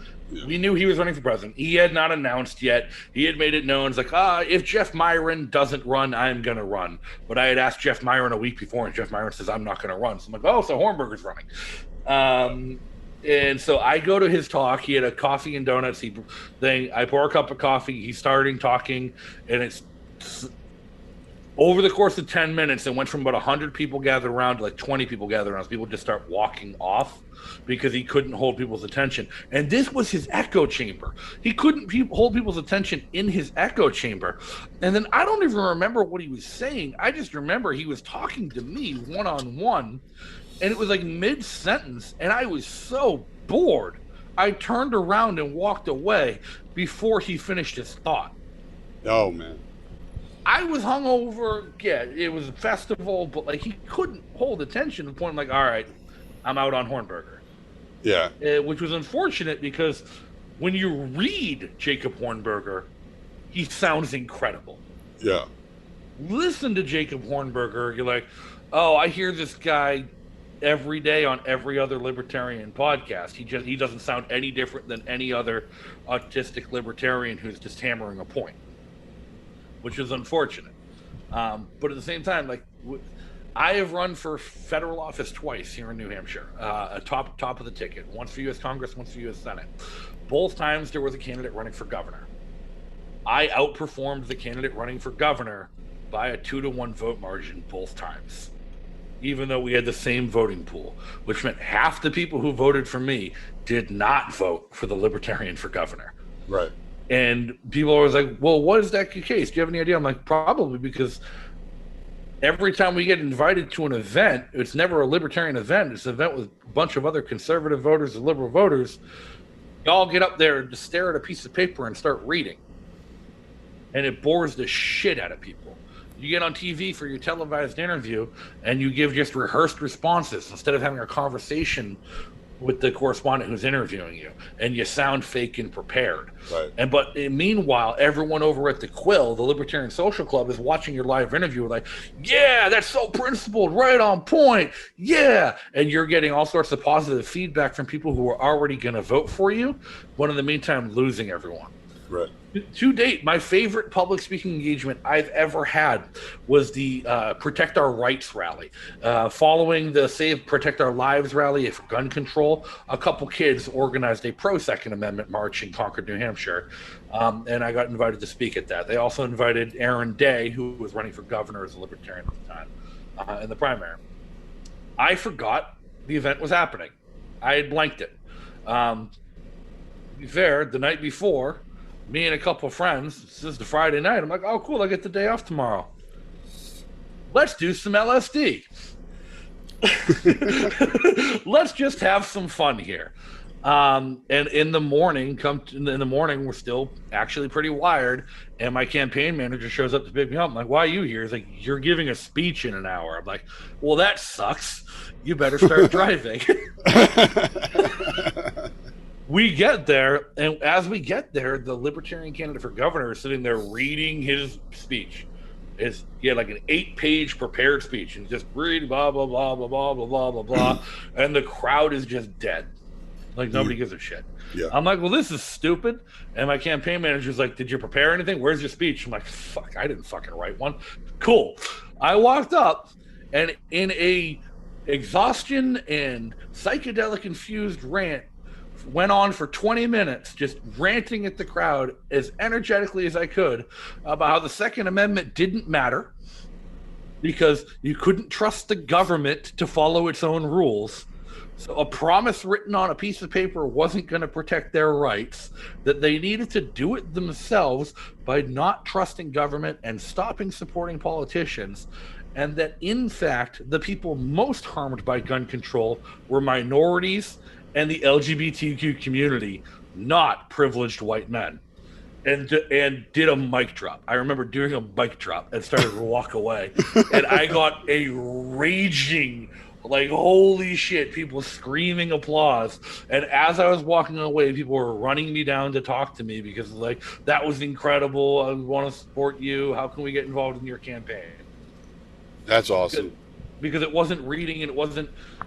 We knew he was running for president. He had not announced yet. He had made it known. It's like, if Jeff Myron doesn't run, I'm going to run. But I had asked Jeff Myron a week before, and Jeff Myron says, I'm not going to run. So I'm like, oh, so Hornberger's running. And so I go to his talk. He had a coffee and donuts thing. I pour a cup of coffee. He's starting talking, and it's over the course of 10 minutes, it went from about 100 people gathered around to like 20 people gathered around. So people just start walking off because he couldn't hold people's attention. And this was his echo chamber. He couldn't hold people's attention in his echo chamber. And then I don't even remember what he was saying. I just remember he was talking to me one-on-one, and it was like mid-sentence, and I was so bored. I turned around and walked away before he finished his thought. Oh, man. I was hungover. Yeah, it was a festival, but like he couldn't hold attention to the point. I'm like, all right, I'm out on Hornberger. Yeah. Which was unfortunate because when you read Jacob Hornberger, he sounds incredible. Yeah. Listen to Jacob Hornberger, you're like, oh, I hear this guy every day on every other libertarian podcast. He doesn't sound any different than any other autistic libertarian who's just hammering a point, which is unfortunate. But at the same time, like, I have run for federal office twice here in New Hampshire, a top of the ticket. Once for U.S. Congress, once for U.S. Senate. Both times there was a candidate running for governor. I outperformed the candidate running for governor by a 2-to-1 vote margin both times, even though we had the same voting pool, which meant half the people who voted for me did not vote for the libertarian for governor. Right. And people are always like, well, what is that case? Do you have any idea? I'm like, probably because every time we get invited to an event, it's never a libertarian event. It's an event with a bunch of other conservative voters and liberal voters. Y'all get up there and just stare at a piece of paper and start reading. And it bores the shit out of people. You get on TV for your televised interview and you give just rehearsed responses instead of having a conversation with the correspondent who's interviewing you, and you sound fake and prepared. Right. But meanwhile, everyone over at the Quill, the Libertarian Social Club, is watching your live interview like, yeah, that's so principled, right on point, yeah. And you're getting all sorts of positive feedback from people who are already going to vote for you, but in the meantime, losing everyone. Right. To date, my favorite public speaking engagement I've ever had was the Protect Our Rights rally. Following the Save Protect Our Lives rally for gun control, a couple kids organized a pro-Second Amendment march in Concord, New Hampshire, and I got invited to speak at that. They also invited Aaron Day, who was running for governor as a libertarian at the time, in the primary. I forgot the event was happening. I had blanked it. To be fair, the night before, me and a couple of friends, this is the Friday night, I'm like, oh, cool, I get the day off tomorrow. Let's do some LSD. Let's just have some fun here. And in the morning, we're still actually pretty wired, and my campaign manager shows up to pick me up. I'm like, why are you here? He's like, you're giving a speech in an hour. I'm like, well, that sucks. You better start driving. We get there, and as we get there, the libertarian candidate for governor is sitting there reading his speech. He had like an 8-page prepared speech, and just read blah blah blah blah blah blah blah blah blah, and the crowd is just dead, like nobody gives a shit. Yeah. I'm like, well, this is stupid. And my campaign manager's like, did you prepare anything? Where's your speech? I'm like, fuck, I didn't fucking write one. Cool. I walked up, and in a exhaustion and psychedelic infused rant, went on for 20 minutes just ranting at the crowd as energetically as I could about how the Second Amendment didn't matter because you couldn't trust the government to follow its own rules. So a promise written on a piece of paper wasn't going to protect their rights, that they needed to do it themselves by not trusting government and stopping supporting politicians, and that in fact the people most harmed by gun control were minorities and the LGBTQ community, not privileged white men, and did a mic drop. I remember doing a mic drop and started to walk away, and I got a raging, like, holy shit, people screaming applause. And as I was walking away, people were running me down to talk to me because, like, that was incredible. I want to support you. How can we get involved in your campaign? That's awesome. Because it wasn't reading, and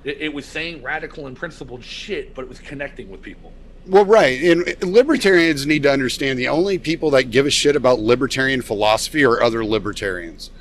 it was saying radical and principled shit, but it was connecting with people. Well, right. And libertarians need to understand the only people that give a shit about libertarian philosophy are other libertarians.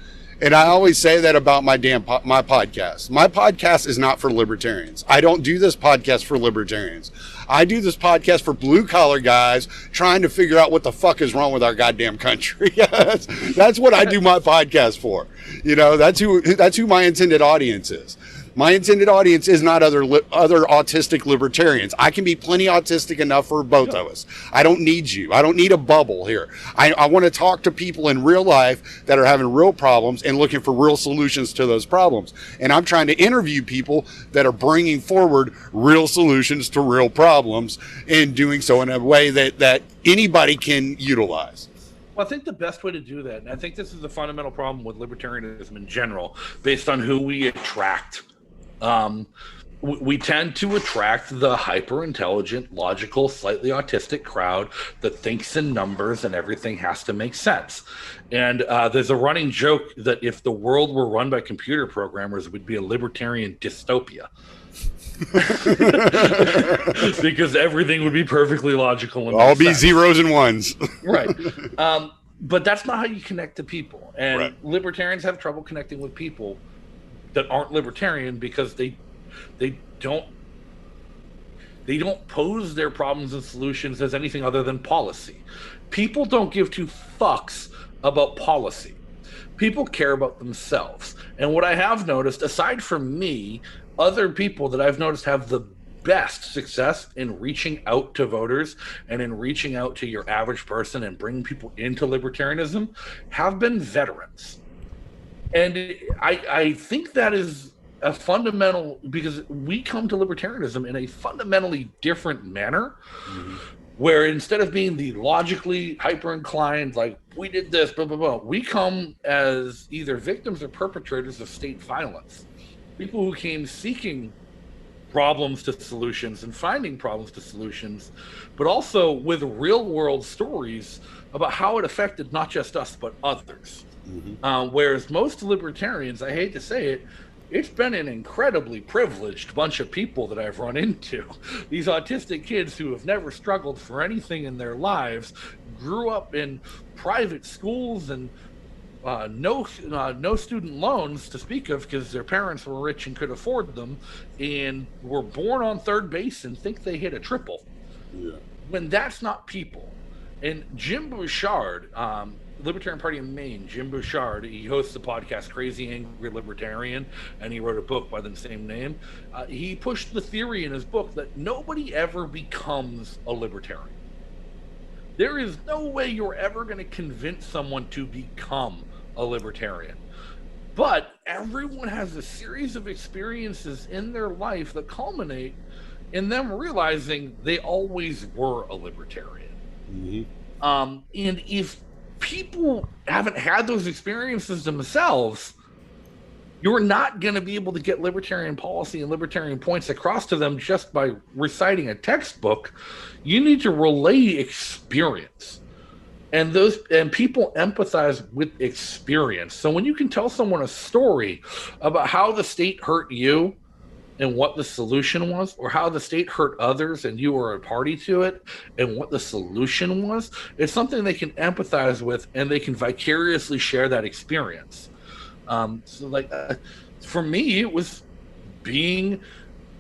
And I always say that about my podcast. My podcast is not for libertarians. I don't do this podcast for libertarians. I do this podcast for blue collar guys trying to figure out what the fuck is wrong with our goddamn country. That's what I do my podcast for. You know, that's who my intended audience is. My intended audience is not other autistic libertarians. I can be plenty autistic enough for both of us. I don't need you. I don't need a bubble here. I want to talk to people in real life that are having real problems and looking for real solutions to those problems. And I'm trying to interview people that are bringing forward real solutions to real problems and doing so in a way that anybody can utilize. Well, I think the best way to do that, and I think this is the fundamental problem with libertarianism in general, based on who we attract. We tend to attract the hyper-intelligent, logical, slightly autistic crowd that thinks in numbers and everything has to make sense. And there's a running joke that if the world were run by computer programmers, it would be a libertarian dystopia. Because everything would be perfectly logical. And all be sense. Zeros and ones. Right. But that's not how you connect to people. And right. Libertarians have trouble connecting with people that aren't libertarian because they don't pose their problems and solutions as anything other than policy. People don't give two fucks about policy. People care about themselves. And what I have noticed, aside from me, other people that I've noticed have the best success in reaching out to voters and in reaching out to your average person and bringing people into libertarianism have been veterans. And I think that is a fundamental, because we come to libertarianism in a fundamentally different manner, where instead of being the logically hyper inclined, like we did this, blah, blah, blah, we come as either victims or perpetrators of state violence. People who came seeking problems to solutions and finding problems to solutions, but also with real world stories about how it affected not just us, but others. Whereas most libertarians, I hate to say it, it's been an incredibly privileged bunch of people that I've run into. These autistic kids who have never struggled for anything in their lives, grew up in private schools and no student loans to speak of because their parents were rich and could afford them, and were born on third base and think they hit a triple. When that's not people. And Jim Bouchard, Libertarian Party of Maine, Jim Bouchard, he hosts the podcast Crazy Angry Libertarian, and he wrote a book by the same name. He pushed the theory in his book that nobody ever becomes a libertarian. There is no way you're ever going to convince someone to become a libertarian. But everyone has a series of experiences in their life that culminate in them realizing they always were a libertarian. And if people haven't had those experiences themselves, you're not going to be able to get libertarian policy and libertarian points across to them just by reciting a textbook. You need to relay experience. And people empathize with experience. So when you can tell someone a story about how the state hurt you and what the solution was, or how the state hurt others and you were a party to it and what the solution was, it's something they can empathize with, and they can vicariously share that experience. For me, it was being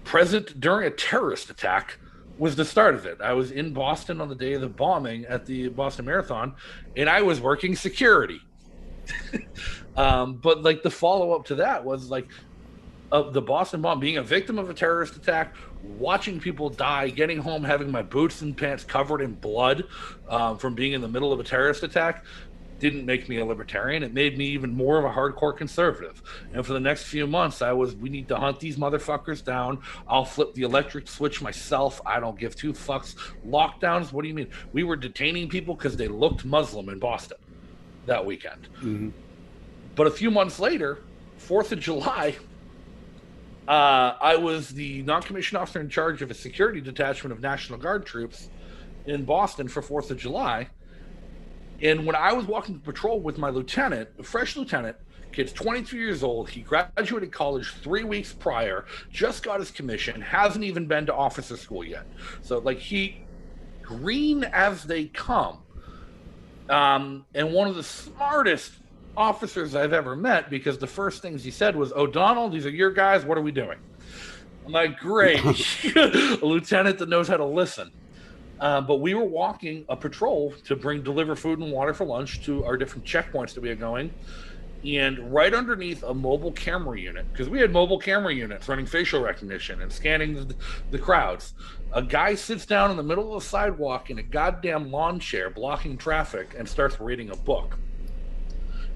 present during a terrorist attack was the start of it. I was in Boston on the day of the bombing at the Boston Marathon, and I was working security. But like the follow-up to that was like the Boston bomb, being a victim of a terrorist attack, watching people die, getting home, having my boots and pants covered in blood from being in the middle of a terrorist attack, didn't make me a libertarian. It made me even more of a hardcore conservative. And for the next few months, we need to hunt these motherfuckers down. I'll flip the electric switch myself. I don't give two fucks. Lockdowns, what do you mean? We were detaining people because they looked Muslim in Boston that weekend. But a few months later, 4th of July, I was the non-commissioned officer in charge of a security detachment of National Guard troops in Boston for 4th of July. And when I was walking patrol with my lieutenant, a fresh lieutenant, kid's 22 years old, he graduated college 3 weeks prior, just got his commission, hasn't even been to officer school yet. So like he, green as they come. And one of the smartest officers I've ever met, because the first things he said was, "O'Donnell, these are your guys, what are we doing?" I'm like, great. A lieutenant that knows how to listen. But we were walking a patrol to deliver food and water for lunch to our different checkpoints that we had going. And right underneath a mobile camera unit, because we had mobile camera units running facial recognition and scanning the crowds, a guy sits down in the middle of the sidewalk in a goddamn lawn chair blocking traffic and starts reading a book.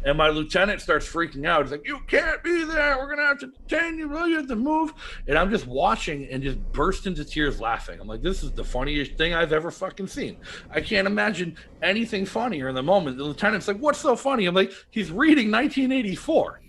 And my lieutenant starts freaking out. He's like, "You can't be there. We're going to have to detain you. You have to move." And I'm just watching and just burst into tears laughing. I'm like, this is the funniest thing I've ever fucking seen. I can't imagine anything funnier in the moment. The lieutenant's like, "What's so funny?" I'm like, "He's reading 1984.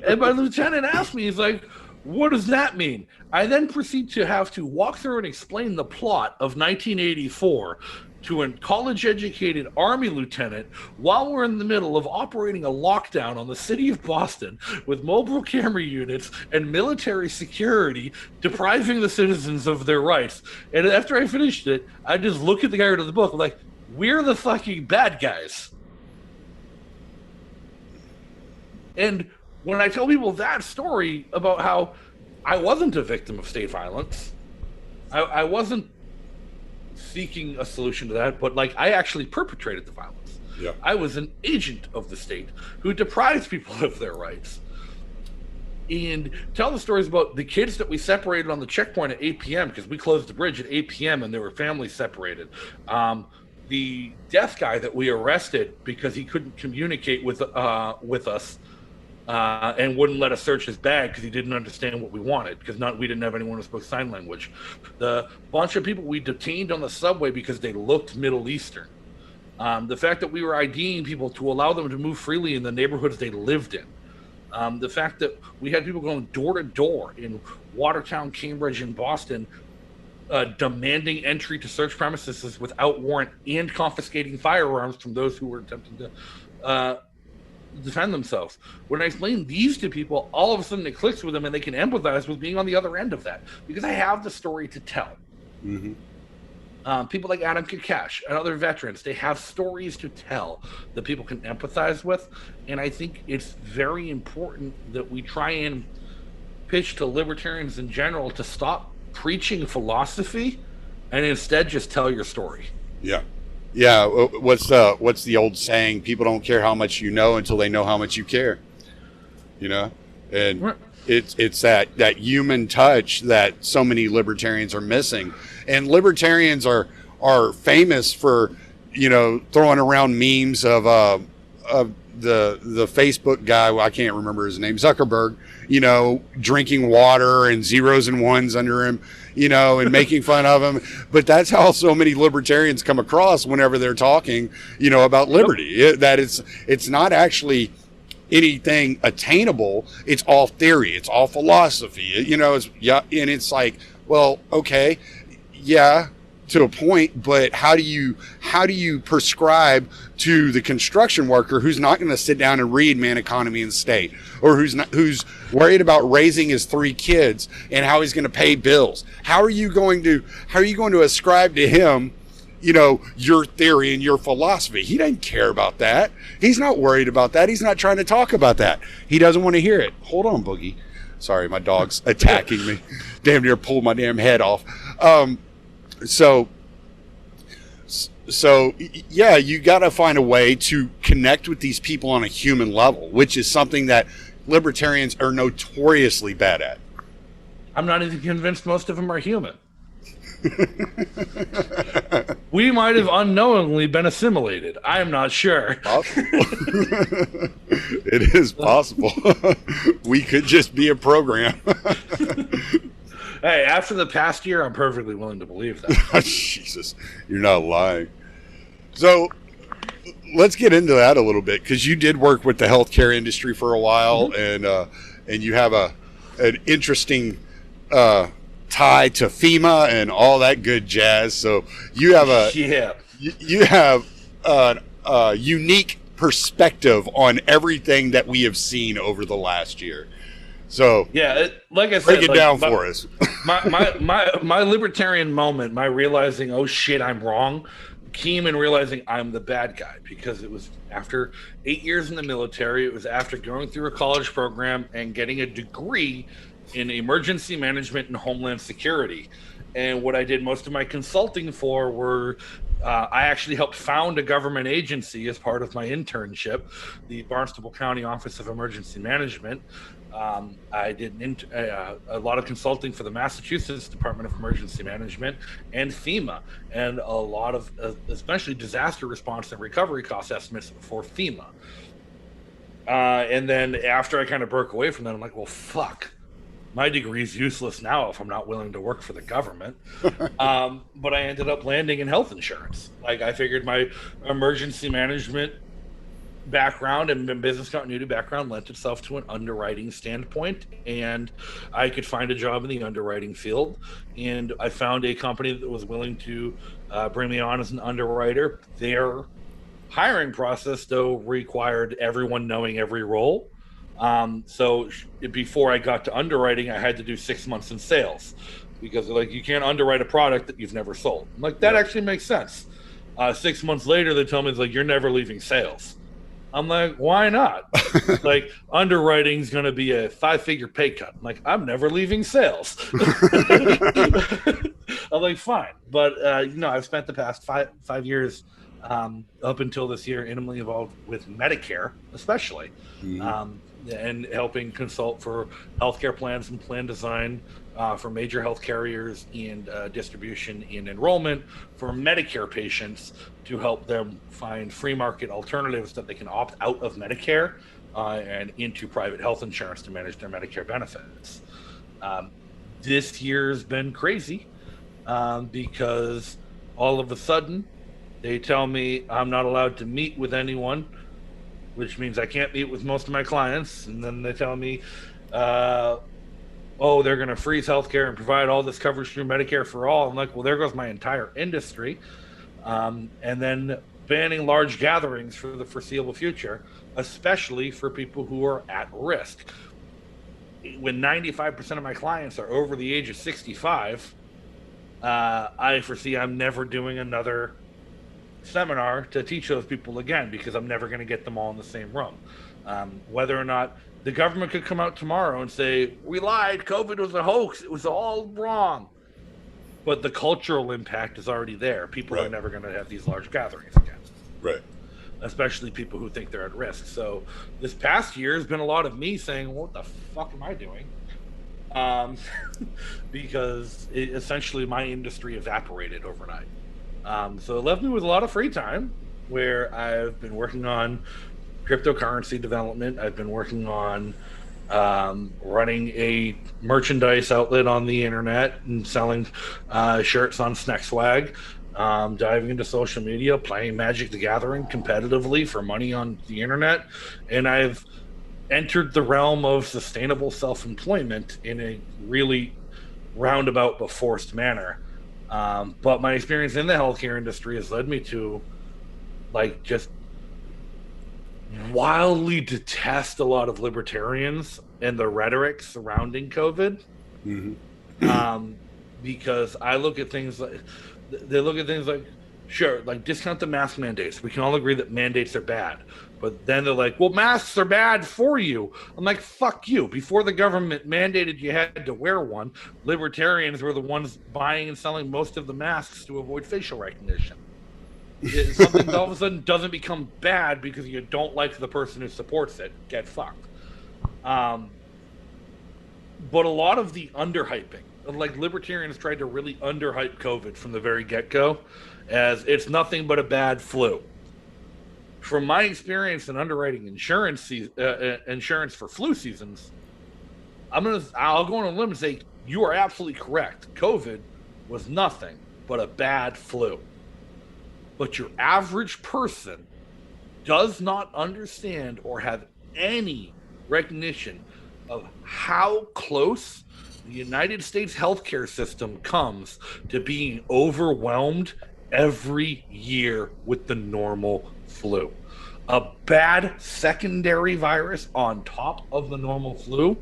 And my lieutenant asked me, he's like, "What does that mean?" I then proceed to have to walk through and explain the plot of 1984 to a college-educated Army lieutenant while we're in the middle of operating a lockdown on the city of Boston with mobile camera units and military security depriving the citizens of their rights. And after I finished it, I just look at the guy who wrote the book like, we're the fucking bad guys. And when I tell people that story about how I wasn't a victim of state violence, I wasn't seeking a solution to that, but like I actually perpetrated the violence. Yeah. I was an agent of the state who deprives people of their rights. And tell the stories about the kids that we separated on the checkpoint at 8 p.m. because we closed the bridge at 8 p.m. and there were families separated. The deaf guy that we arrested because he couldn't communicate with us and wouldn't let us search his bag because he didn't understand what we wanted because we didn't have anyone who spoke sign language. The bunch of people we detained on the subway because they looked Middle Eastern. The fact that we were IDing people to allow them to move freely in the neighborhoods they lived in. The fact that we had people going door to door in Watertown, Cambridge, and Boston, demanding entry to search premises without warrant and confiscating firearms from those who were attempting to defend themselves. When I explain these to people, all of a sudden it clicks with them and they can empathize with being on the other end of that because I have the story to tell. Mm-hmm. People like Adam Kakash and other veterans, they have stories to tell that people can empathize with. And I think it's very important that we try and pitch to libertarians in general to stop preaching philosophy and instead just tell your story. Yeah. Yeah. What's the old saying? People don't care how much you know until they know how much you care. You know? And Right. it's that human touch that so many libertarians are missing. And libertarians are famous for, throwing around memes of the Facebook guy, well, I can't remember his name, Zuckerberg, drinking water and zeros and ones under him, and making fun of him. But that's how so many libertarians come across whenever they're talking, about liberty. That it's not actually anything attainable. It's all theory. It's all philosophy. And it's like, well, okay, yeah, to a point, but how do you prescribe to the construction worker who's not going to sit down and read Man, Economy, and State, or who's worried about raising his 3 kids and how he's going to pay bills? How are you going to ascribe to him, your theory and your philosophy? He doesn't care about that. He's not worried about that. He's not trying to talk about that. He doesn't want to hear it. Hold on, Boogie. Sorry, my dog's attacking me. Damn near pulled my damn head off. So yeah, you got to find a way to connect with these people on a human level, which is something that libertarians are notoriously bad at. I'm not even convinced most of them are human. We might have unknowingly been assimilated. I am not sure. It is possible. We could just be a program. Hey, after the past year, I'm perfectly willing to believe that. Jesus, you're not lying. So let's get into that a little bit, because you did work with the healthcare industry for a while, mm-hmm. and you have an interesting tie to FEMA and all that good jazz. So you have you have a unique perspective on everything that we have seen over the last year. So yeah, like I said, break it down for us. my libertarian moment, my realizing, oh shit, I'm wrong, came in realizing I'm the bad guy, because it was after 8 years in the military. It was after going through a college program and getting a degree in emergency management and homeland security. And what I did most of my consulting for were I actually helped found a government agency as part of my internship, the Barnstable County Office of Emergency Management. I did a lot of consulting for the Massachusetts Department of Emergency Management and FEMA, and a lot of especially disaster response and recovery cost estimates for FEMA. And then after I kind of broke away from that, I'm like, well, fuck. My degree is useless now if I'm not willing to work for the government. But I ended up landing in health insurance. Like, I figured my emergency management background and business continuity background lent itself to an underwriting standpoint, and I could find a job in the underwriting field. And I found a company that was willing to bring me on as an underwriter. Their hiring process, though, required everyone knowing every role. So before I got to underwriting, I had to do 6 months in sales, because they're like, you can't underwrite a product that you've never sold. I'm like, that actually makes sense. 6 months later, they tell me, it's like, you're never leaving sales. I'm like, why not? Like, underwriting's going to be a 5-figure pay cut. I'm like, I'm never leaving sales. I'm like, fine. But, I've spent the past five years up until this year intimately involved with Medicare, especially, and helping consult for healthcare plans and plan design for major health carriers and distribution and enrollment for Medicare patients to help them find free market alternatives that they can opt out of Medicare and into private health insurance to manage their Medicare benefits. This year's been crazy because all of a sudden they tell me I'm not allowed to meet with anyone, which means I can't meet with most of my clients. And then they tell me, they're going to freeze healthcare and provide all this coverage through Medicare for all. I'm like, well, there goes my entire industry. And then banning large gatherings for the foreseeable future, especially for people who are at risk. When 95% of my clients are over the age of 65, I foresee I'm never doing another seminar to teach those people again, because I'm never going to get them all in the same room. Whether or not the government could come out tomorrow and say, we lied, COVID was a hoax, it was all wrong. But the cultural impact is already there. People are never going to have these large gatherings again. Right. Especially people who think they're at risk. So this past year has been a lot of me saying, what the fuck am I doing? Because essentially my industry evaporated overnight. So it left me with a lot of free time where I've been working on cryptocurrency development. I've been working on running a merchandise outlet on the internet and selling shirts on SnexSwag, diving into social media, playing Magic the Gathering competitively for money on the internet. And I've entered the realm of sustainable self-employment in a really roundabout but forced manner. But my experience in the healthcare industry has led me to just wildly detest a lot of libertarians and the rhetoric surrounding COVID. Because I look at things like, sure, discount the mask mandates. We can all agree that mandates are bad. But then they're like, well, masks are bad for you. I'm like, fuck you. Before the government mandated you had to wear one, libertarians were the ones buying and selling most of the masks to avoid facial recognition. Something all of a sudden doesn't become bad because you don't like the person who supports it. Get fucked. But a lot of the underhyping, libertarians tried to really underhype COVID from the very get-go as it's nothing but a bad flu. From my experience in underwriting insurance for flu seasons, I'll go on a limb and say you are absolutely correct. COVID was nothing but a bad flu. But your average person does not understand or have any recognition of how close the United States healthcare system comes to being overwhelmed every year with the normal flu. A bad secondary virus on top of the normal flu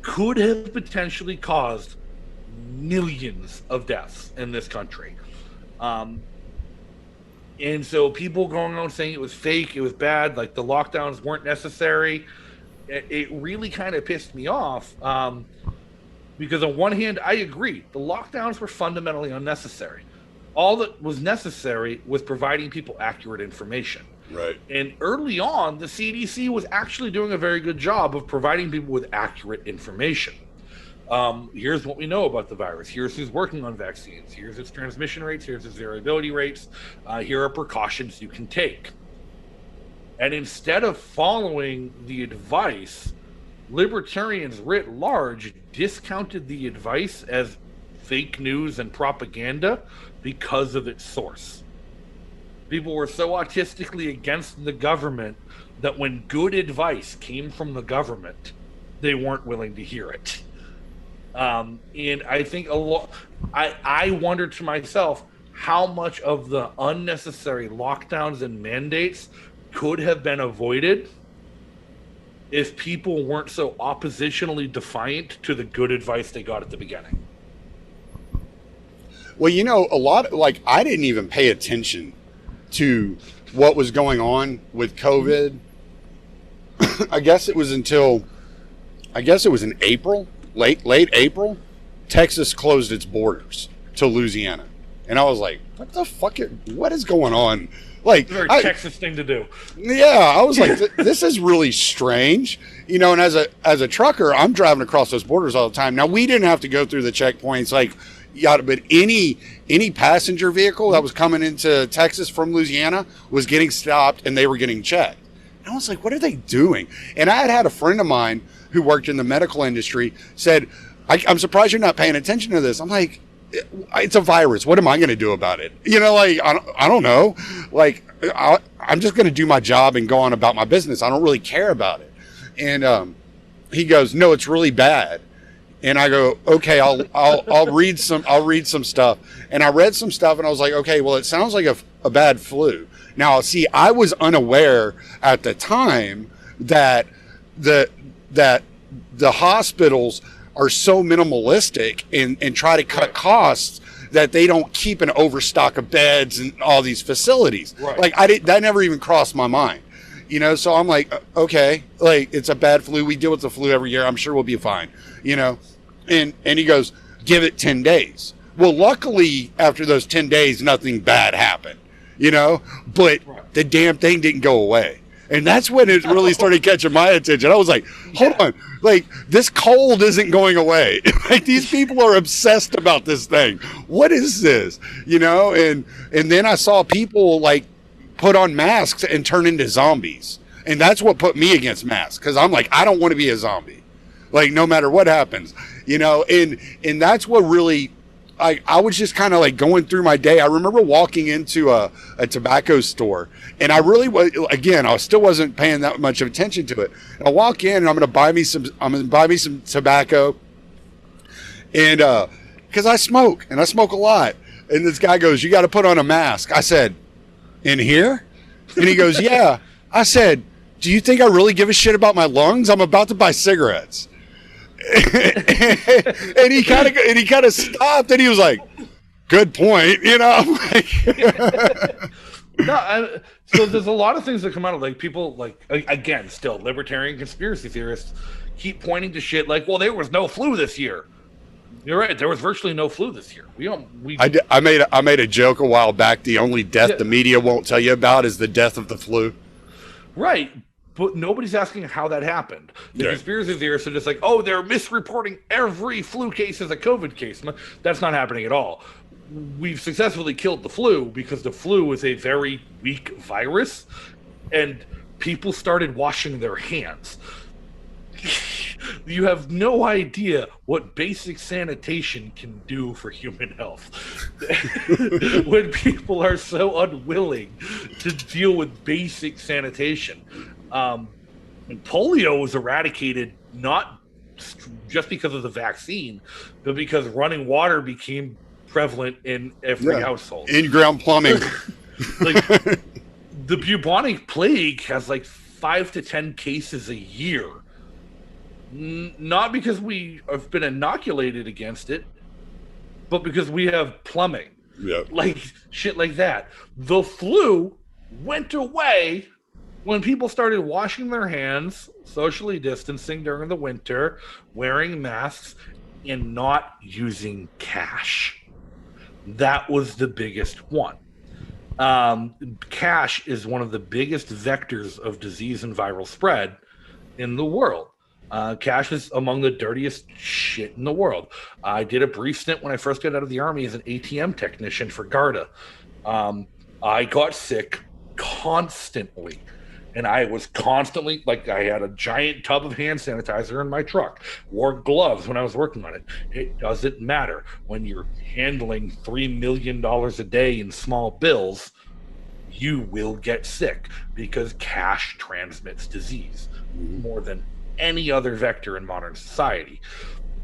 could have potentially caused millions of deaths in this country. And so people going on saying it was fake, it was bad, the lockdowns weren't necessary. It really kind of pissed me off because on one hand, I agree. The lockdowns were fundamentally unnecessary. All that was necessary was providing people accurate information. Right. And early on, the CDC was actually doing a very good job of providing people with accurate information. Here's what we know about the virus. Here's who's working on vaccines. Here's its transmission rates. Here's its variability rates. Here are precautions you can take. And instead of following the advice, libertarians writ large discounted the advice as fake news and propaganda because of its source. People were so autistically against the government that when good advice came from the government, they weren't willing to hear it. And I think I wondered to myself how much of the unnecessary lockdowns and mandates could have been avoided if people weren't so oppositionally defiant to the good advice they got at the beginning. Well, a lot I didn't even pay attention to what was going on with COVID. I guess it was in April, late April, Texas closed its borders to Louisiana. And I was like, what the fuck? What is going on? Like, It's a very Texas thing to do. Yeah, I was like, this is really strange. You know, and as a trucker, I'm driving across those borders all the time. Now, we didn't have to go through the checkpoints like, but any passenger vehicle that was coming into Texas from Louisiana was getting stopped and they were getting checked. And I was like, what are they doing? And I had a friend of mine who worked in the medical industry said, I'm surprised you're not paying attention to this. I'm like, it's a virus. What am I going to do about it? You know, like, I don't know. Like, I'm just going to do my job and go on about my business. I don't really care about it. And he goes, no, it's really bad. And I go, okay, I'll read some stuff. And I read some stuff and I was like, okay, well, it sounds like a bad flu. Now, see, I was unaware at the time that the hospitals are so minimalistic and try to cut costs that they don't keep an overstock of beds and all these facilities. Right. Like that never even crossed my mind, you know? So I'm like, okay, like it's a bad flu. We deal with the flu every year. I'm sure we'll be fine, you know? And he goes, give it 10 days. Well, luckily after those 10 days, nothing bad happened, you know, but the damn thing didn't go away. And that's when it really started catching my attention. I was like, hold on, like this cold isn't going away. Like these people are obsessed about this thing. What is this? You know, and then I saw people like put on masks and turn into zombies. And that's what put me against masks. Cause I'm like, I don't want to be a zombie. Like no matter what happens, you know, and that's what really, I was just kind of like going through my day. I remember walking into a tobacco store and I really was, again, I still wasn't paying that much of attention to it. I walk in and I'm going to buy me some tobacco and, cause I smoke and I smoke a lot. And this guy goes, you got to put on a mask. I said, in here? And he goes, yeah. I said, do you think I really give a shit about my lungs? I'm about to buy cigarettes. and he kind of stopped and he was like, good point, you know. So there's a lot of things that come out of like people like, again, still libertarian conspiracy theorists keep pointing to shit like, well, there was no flu this year. You're right, there was virtually no flu this year. I made a joke a while back. The only death the media won't tell you about is the death of the flu. Right. But nobody's asking how that happened. The conspiracy theorists are just like, oh, they're misreporting every flu case as a COVID case. That's not happening at all. We've successfully killed the flu because the flu is a very weak virus, and people started washing their hands. You have no idea what basic sanitation can do for human health. When people are so unwilling to deal with basic sanitation. Polio was eradicated not just because of the vaccine, but because running water became prevalent in every household. In-ground plumbing. Like the bubonic plague has like 5 to 10 cases a year. Not because we have been inoculated against it, but because we have plumbing. Yeah. Like shit like that. The flu went away when people started washing their hands, socially distancing during the winter, wearing masks, and not using cash. That was the biggest one. Cash is one of the biggest vectors of disease and viral spread in the world. Cash is among the dirtiest shit in the world. I did a brief stint when I first got out of the Army as an ATM technician for Garda. I got sick constantly. And I was constantly, like, I had a giant tub of hand sanitizer in my truck, wore gloves when I was working on it. It doesn't matter. When you're handling $3 million a day in small bills, you will get sick because cash transmits disease more than any other vector in modern society.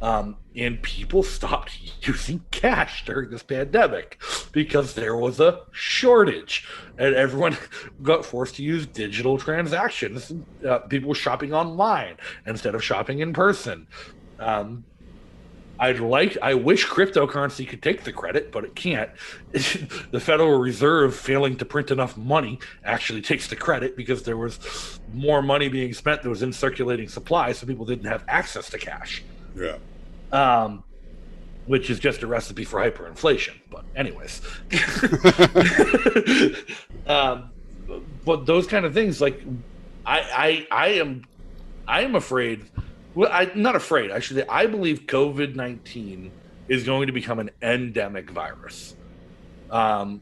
And people stopped using cash during this pandemic because there was a shortage and everyone got forced to use digital transactions. People were shopping online instead of shopping in person. I wish cryptocurrency could take the credit, but it can't. The Federal Reserve failing to print enough money actually takes the credit because there was more money being spent that was in circulating supply, so people didn't have access to cash. Yeah. Which is just a recipe for hyperinflation. But anyways, but those kind of things, like I am afraid. Well, I'm not afraid. Actually, I believe COVID-19 is going to become an endemic virus,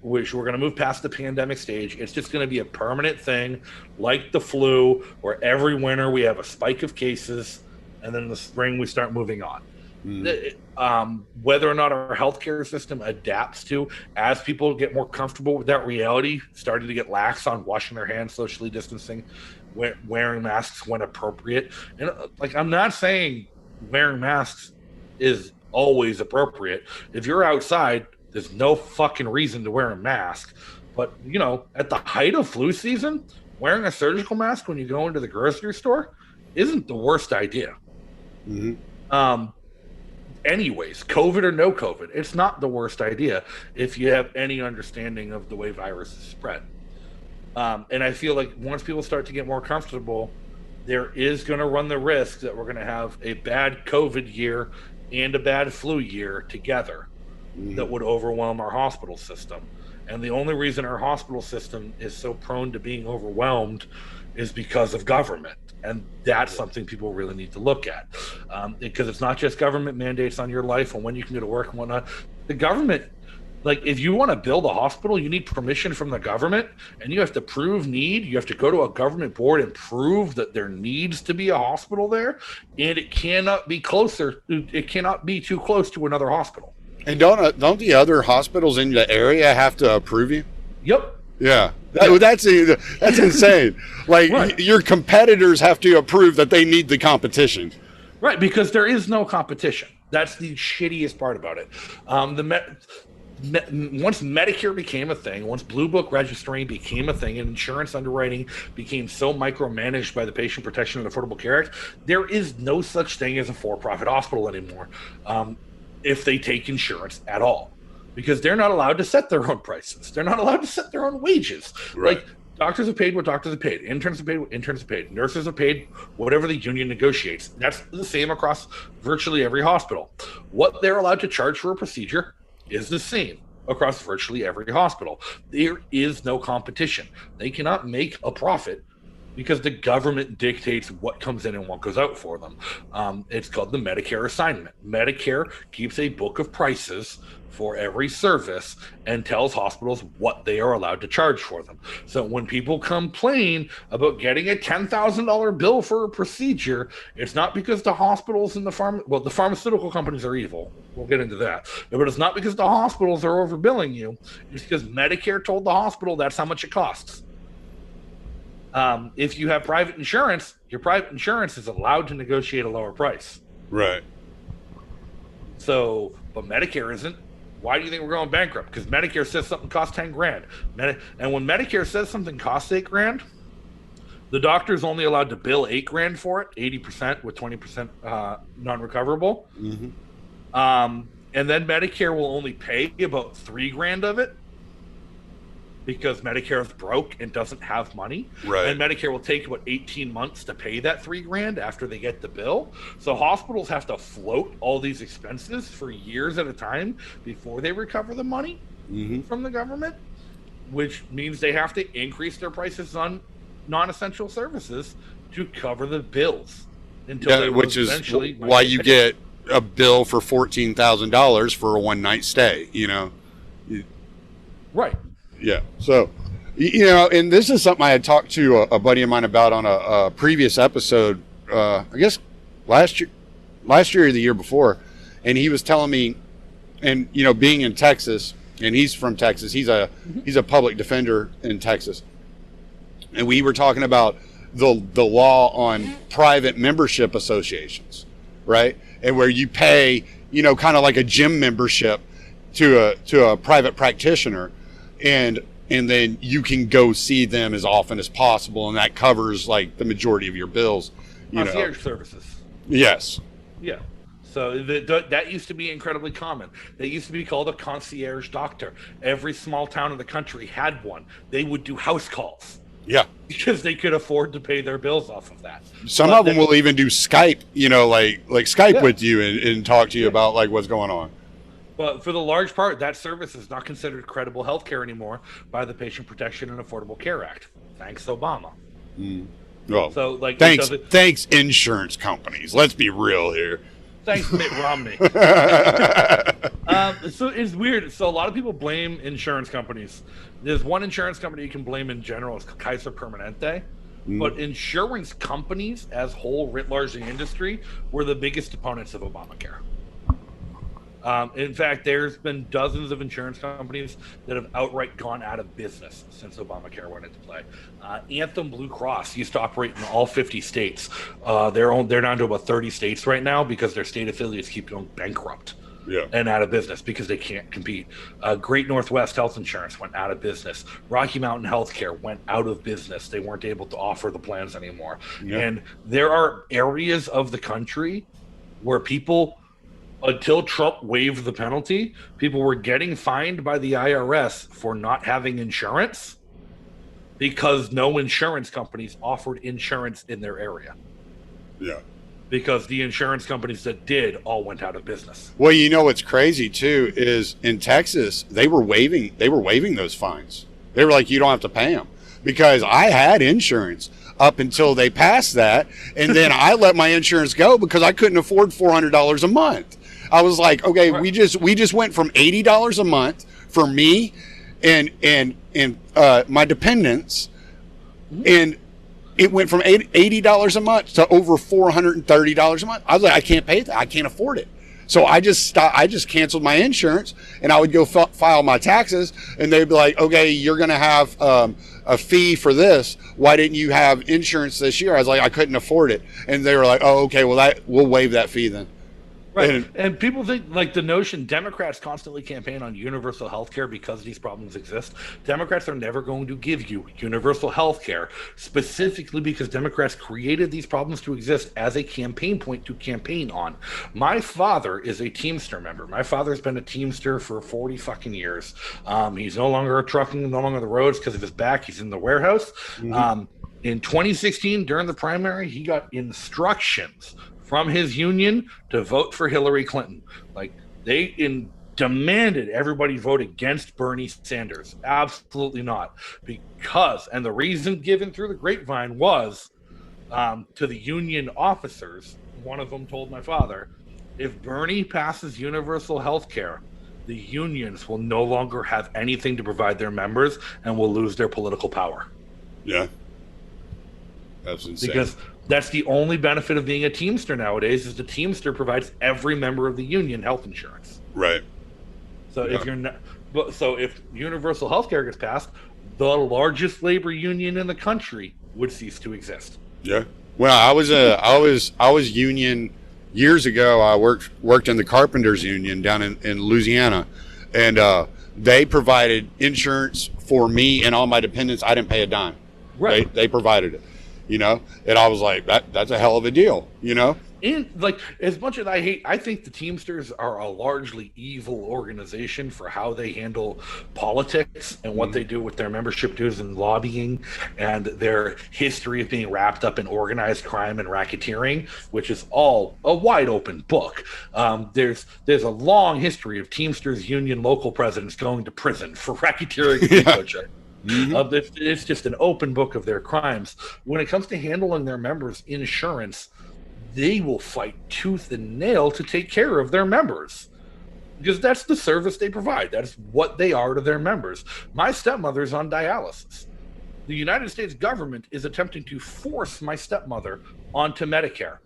which we're going to move past the pandemic stage. It's just going to be a permanent thing, like the flu, where every winter we have a spike of cases, and then in the spring we start moving on. Whether or not our healthcare system adapts to, as people get more comfortable with that reality, starting to get lax on washing their hands, socially distancing, wearing masks when appropriate. And like, I'm not saying wearing masks is always appropriate. If you're outside, there's no fucking reason to wear a mask. But, you know, at the height of flu season, wearing a surgical mask when you go into the grocery store isn't the worst idea. Anyways, COVID or no COVID, it's not the worst idea if you have any understanding of the way viruses spread. And I feel like once people start to get more comfortable, there is going to run the risk that we're going to have a bad COVID year and a bad flu year together that would overwhelm our hospital system. And the only reason our hospital system is so prone to being overwhelmed is because of government. And that's something people really need to look at, because it's not just government mandates on your life and when you can go to work and whatnot. The government, like, if you want to build a hospital, you need permission from the government, and you have to prove need. You have to go to a government board and prove that there needs to be a hospital there, and it cannot be closer. It cannot be too close to another hospital. And don't the other hospitals in the area have to approve you? Yep. Yeah. That's insane. Like, right. Your competitors have to approve that they need the competition. Right, because there is no competition. That's the shittiest part about it. Once Medicare became a thing, once Blue Book registering became a thing, and insurance underwriting became so micromanaged by the Patient Protection and Affordable Care Act, there is no such thing as a for-profit hospital anymore, if they take insurance at all, because they're not allowed to set their own prices. They're not allowed to set their own wages. Right. Like, doctors have paid what doctors have paid. Interns have paid what interns have paid. Nurses have paid whatever the union negotiates. That's the same across virtually every hospital. What they're allowed to charge for a procedure is the same across virtually every hospital. There is no competition. They cannot make a profit because the government dictates what comes in and what goes out for them. It's called the Medicare assignment. Medicare keeps a book of prices for every service and tells hospitals what they are allowed to charge for them. So when people complain about getting a $10,000 bill for a procedure, it's not because the hospitals and the pharmaceutical companies are evil. We'll get into that. But it's not because the hospitals are overbilling you. It's because Medicare told the hospital that's how much it costs. If you have private insurance, your private insurance is allowed to negotiate a lower price. Right. So, but Medicare isn't. Why do you think we're going bankrupt? Because Medicare says something costs $10,000. And when Medicare says something costs $8,000, the doctor's only allowed to bill $8,000 for it, 80% with 20% non-recoverable. And then Medicare will only pay about $3,000 of it, because Medicare is broke and doesn't have money. Right. And Medicare will take about 18 months to pay that $3,000 after they get the bill. So hospitals have to float all these expenses for years at a time before they recover the money from the government, which means they have to increase their prices on non-essential services to cover the bills until which is why you get a bill for $14,000 for a one-night stay, you know? Right. Yeah. So, you know, and this is something I had talked to a buddy of mine about on a previous episode, I guess last year or the year before. And he was telling me, and, you know, being in Texas, and he's from Texas, he's a public defender in Texas. And we were talking about the law on private membership associations, right? And where you pay, you know, kind of like a gym membership to a private practitioner. And then you can go see them as often as possible, and that covers like the majority of your bills. Concierge services. Yes. Yeah. So that used to be incredibly common. They used to be called a concierge doctor. Every small town in the country had one. They would do house calls. Yeah. Because they could afford to pay their bills off of that. Some of them will even do Skype, like Skype with you and talk to you about like what's going on. But for the large part, that service is not considered credible health care anymore by the Patient Protection and Affordable Care Act. Thanks, Obama. Well, so thanks insurance companies. Let's be real here. Thanks, Mitt Romney. So it's weird. So a lot of people blame insurance companies. There's one insurance company you can blame in general. It's Kaiser Permanente. But insurance companies as whole, writ large in the industry, were the biggest opponents of Obamacare. In fact, there's been dozens of insurance companies that have outright gone out of business since Obamacare went into play. Anthem Blue Cross used to operate in all 50 states. They're down to about 30 states right now because their state affiliates keep going bankrupt and out of business because they can't compete. Great Northwest Health Insurance went out of business. Rocky Mountain Healthcare went out of business. They weren't able to offer the plans anymore. And there are areas of the country where people, until Trump waived the penalty, people were getting fined by the IRS for not having insurance because no insurance companies offered insurance in their area. Yeah. Because the insurance companies that did all went out of business. Well, what's crazy too is in Texas, they were waiving those fines. They were like, you don't have to pay them, because I had insurance up until they passed that. And then I let my insurance go because I couldn't afford $400 a month. I was like, okay, we just went from $80 a month for me and my dependents, and it went from $80 a month to over $430 a month. I was like, I can't pay that. I can't afford it. So I just canceled my insurance, and I would go file my taxes, and they'd be like, okay, you're going to have a fee for this. Why didn't you have insurance this year? I was like, I couldn't afford it. And they were like, oh, okay, well, we'll waive that fee then. Right. And people think, like, the notion, Democrats constantly campaign on universal health care because these problems exist. Democrats are never going to give you universal health care, specifically because Democrats created these problems to exist as a campaign point to campaign on. My father is a Teamster member. My father's been a Teamster for 40 fucking years. He's no longer trucking, no longer on the roads because of his back. He's in the warehouse. In 2016, during the primary, he got instructions from his union to vote for Hillary Clinton. Like, they demanded everybody vote against Bernie Sanders. Absolutely not. And the reason given through the grapevine was to the union officers. One of them told my father, if Bernie passes universal health care, the unions will no longer have anything to provide their members and will lose their political power. Yeah. That's insane. Because that's the only benefit of being a Teamster nowadays, is the Teamster provides every member of the union health insurance. Right. So if you're not, so if universal health care gets passed, the largest labor union in the country would cease to exist. Yeah. Well, I was union years ago. I worked in the carpenters union down in Louisiana, and they provided insurance for me and all my dependents. I didn't pay a dime. Right. They provided it. And I was like, that's a hell of a deal, And like, as much as I think the Teamsters are a largely evil organization for how they handle politics and what they do with their membership dues and lobbying, and their history of being wrapped up in organized crime and racketeering, which is all a wide open book. There's a long history of Teamsters union local presidents going to prison for racketeering. It's just an open book of their crimes. When it comes to handling their members' insurance, they will fight tooth and nail to take care of their members, because that's the service they provide. That's what they are to their members. My stepmother's on dialysis. The United States government is attempting to force my stepmother onto Medicare,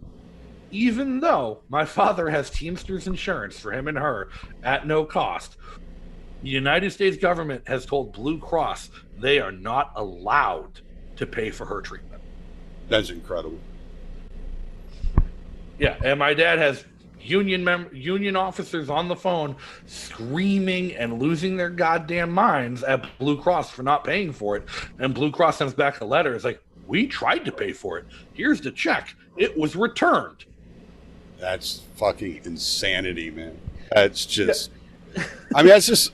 even though my father has Teamsters insurance for him and her at no cost. The United States government has told Blue Cross they are not allowed to pay for her treatment. That's incredible. Yeah, and my dad has union officers on the phone screaming and losing their goddamn minds at Blue Cross for not paying for it. And Blue Cross sends back a letter. It's like, we tried to pay for it. Here's the check. It was returned. That's fucking insanity, man. That's just, I mean, that's just,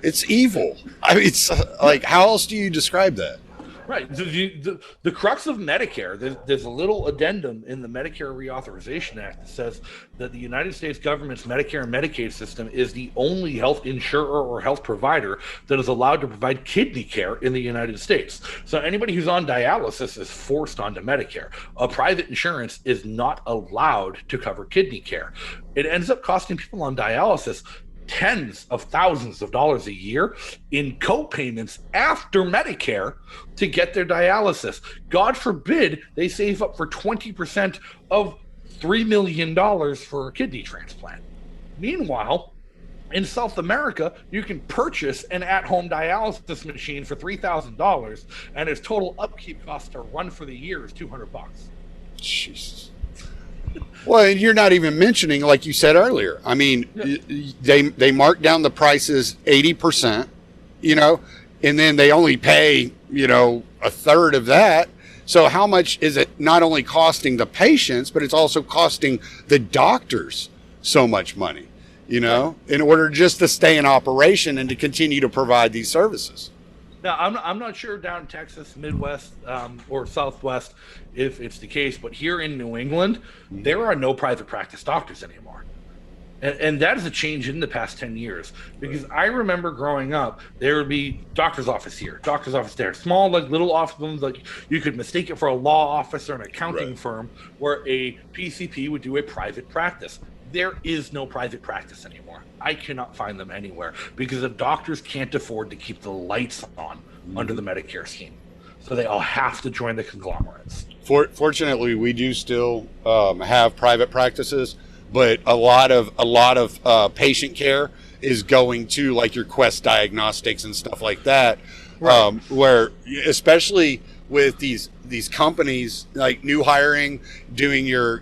it's evil. I mean, it's like, how else do you describe that? Right. The crux of Medicare, there's a little addendum in the Medicare Reauthorization Act that says that the United States government's Medicare and Medicaid system is the only health insurer or health provider that is allowed to provide kidney care in the United States. So anybody who's on dialysis is forced onto Medicare. A private insurance is not allowed to cover kidney care. It ends up costing people on dialysis tens of thousands of dollars a year in co-payments after Medicare to get their dialysis. God forbid they save up for 20% of $3 million for a kidney transplant. Meanwhile, in South America, you can purchase an at-home dialysis machine for $3,000, and its total upkeep cost to run for the year is $200. Jesus. Well, and you're not even mentioning, like you said earlier. I mean, they mark down the prices 80%, you know, and then they only pay, you know, a third of that. So how much is it not only costing the patients, but it's also costing the doctors so much money, you know, in order just to stay in operation and to continue to provide these services. Now, I'm not sure down in Texas, Midwest, or Southwest if it's the case, but here in New England, there are no private practice doctors anymore. And that is a change in the past 10 years. Because I remember growing up, there would be doctor's office here, doctor's office there, small, like little offices, like you could mistake it for a law office or an accounting firm where a PCP would do a private practice. There is no private practice anymore. I cannot find them anywhere because the doctors can't afford to keep the lights on under the Medicare scheme. So they all have to join the conglomerates. Fortunately, we do still have private practices, but a lot of patient care is going to like your Quest Diagnostics and stuff like that, where especially with these companies like new hiring, doing your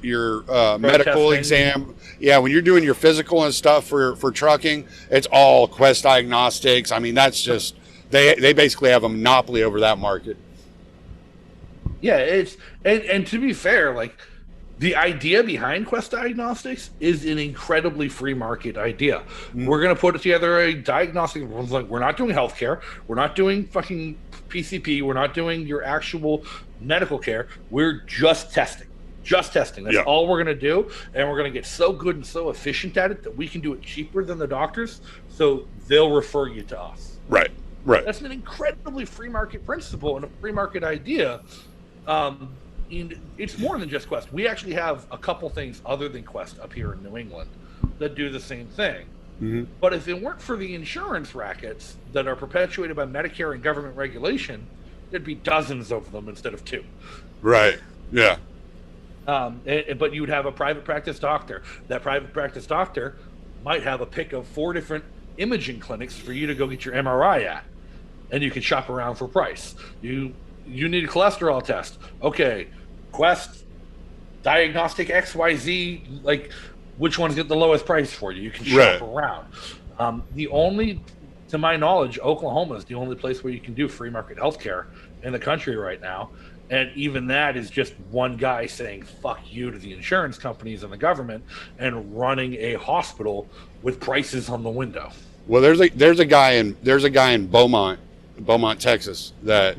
medical exam. Yeah, when you're doing your physical and stuff for trucking, it's all Quest Diagnostics. I mean, that's just they basically have a monopoly over that market. Yeah, it's and to be fair, like the idea behind Quest Diagnostics is an incredibly free market idea. We're gonna put together a diagnostic. Like we're not doing healthcare, we're not doing fucking PCP, we're not doing your actual medical care. We're just testing. That's all we're going to do. And we're going to get so good and so efficient at it that we can do it cheaper than the doctors. So they'll refer you to us. Right. That's an incredibly free market principle and a free market idea. And it's more than just Quest. We actually have a couple things other than Quest up here in New England that do the same thing. Mm-hmm. But if it weren't for the insurance rackets that are perpetuated by Medicare and government regulation, there'd be dozens of them instead of two. Right. Yeah. But you would have a private practice doctor. That private practice doctor might have a pick of 4 different imaging clinics for you to go get your MRI at, and you can shop around for price. You need a cholesterol test. Okay, Quest, Diagnostic XYZ, like which ones get the lowest price for you? You can shop around. To my knowledge, Oklahoma is the only place where you can do free market healthcare in the country right now. And even that is just one guy saying "fuck you" to the insurance companies and the government, and running a hospital with prices on the window. Well, there's a guy in Beaumont, Texas that,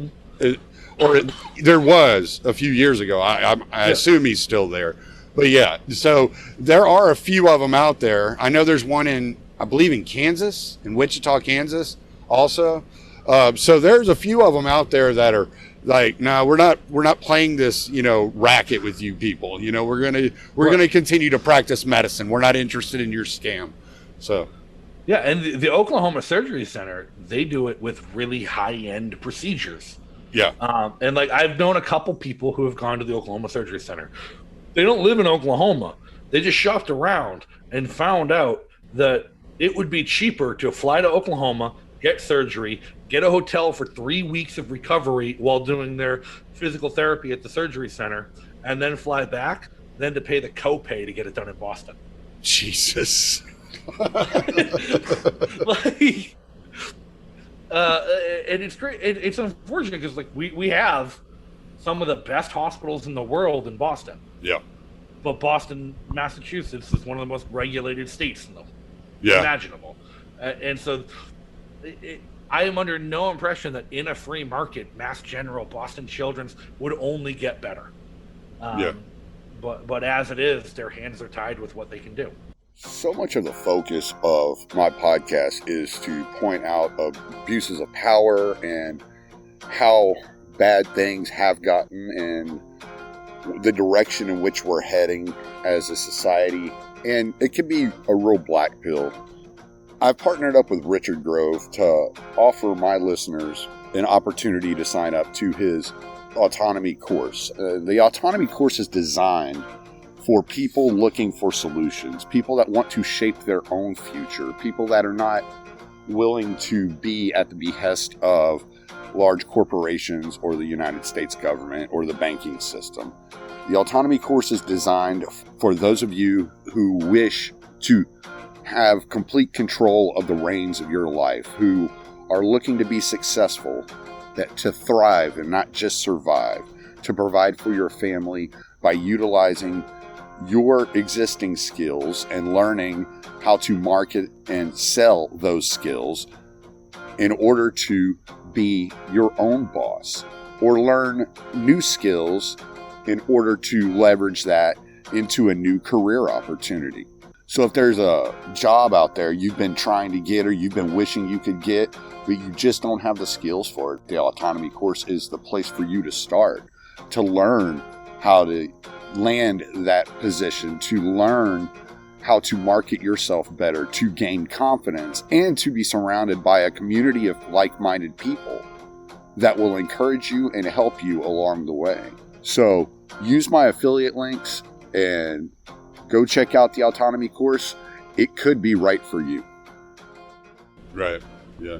or there was a few years ago. I assume he's still there, but yeah. So there are a few of them out there. I know there's one I believe in Kansas, in Wichita, Kansas, also. So there's a few of them out there that are like, no, we're not playing this, racket with you people. We're gonna continue to practice medicine. We're not interested in your scam. So, yeah, and the Oklahoma Surgery Center, they do it with really high-end procedures. Yeah, and like I've known a couple people who have gone to the Oklahoma Surgery Center. They don't live in Oklahoma. They just shopped around and found out that it would be cheaper to fly to Oklahoma, get surgery, get a hotel for 3 weeks of recovery while doing their physical therapy at the surgery center, and then fly back, than to pay the copay to get it done in Boston. Jesus. And it's great. It's unfortunate because we have some of the best hospitals in the world in Boston. Yeah. But Boston, Massachusetts is one of the most regulated states Yeah. imaginable. And so I am under no impression that in a free market, Mass General, Boston Children's would only get better. Yeah. But as it is, their hands are tied with what they can do. So much of the focus of my podcast is to point out abuses of power and how bad things have gotten and the direction in which we're heading as a society. And it can be a real black pill. I've partnered up with Richard Grove to offer my listeners an opportunity to sign up to his Autonomy Course. The Autonomy Course is designed for people looking for solutions, people that want to shape their own future, people that are not willing to be at the behest of large corporations or the United States government or the banking system. The Autonomy Course is designed for those of you who wish to have complete control of the reins of your life, who are looking to be successful, that to thrive and not just survive, to provide for your family by utilizing your existing skills and learning how to market and sell those skills in order to be your own boss, or learn new skills in order to leverage that into a new career opportunity. So if there's a job out there you've been trying to get or you've been wishing you could get, but you just don't have the skills for it, the Autonomy Course is the place for you to start, to learn how to land that position, to learn how to market yourself better, to gain confidence, and to be surrounded by a community of like-minded people that will encourage you and help you along the way. So use my affiliate links and go check out the Autonomy Course. It could be right for you. Right. Yeah.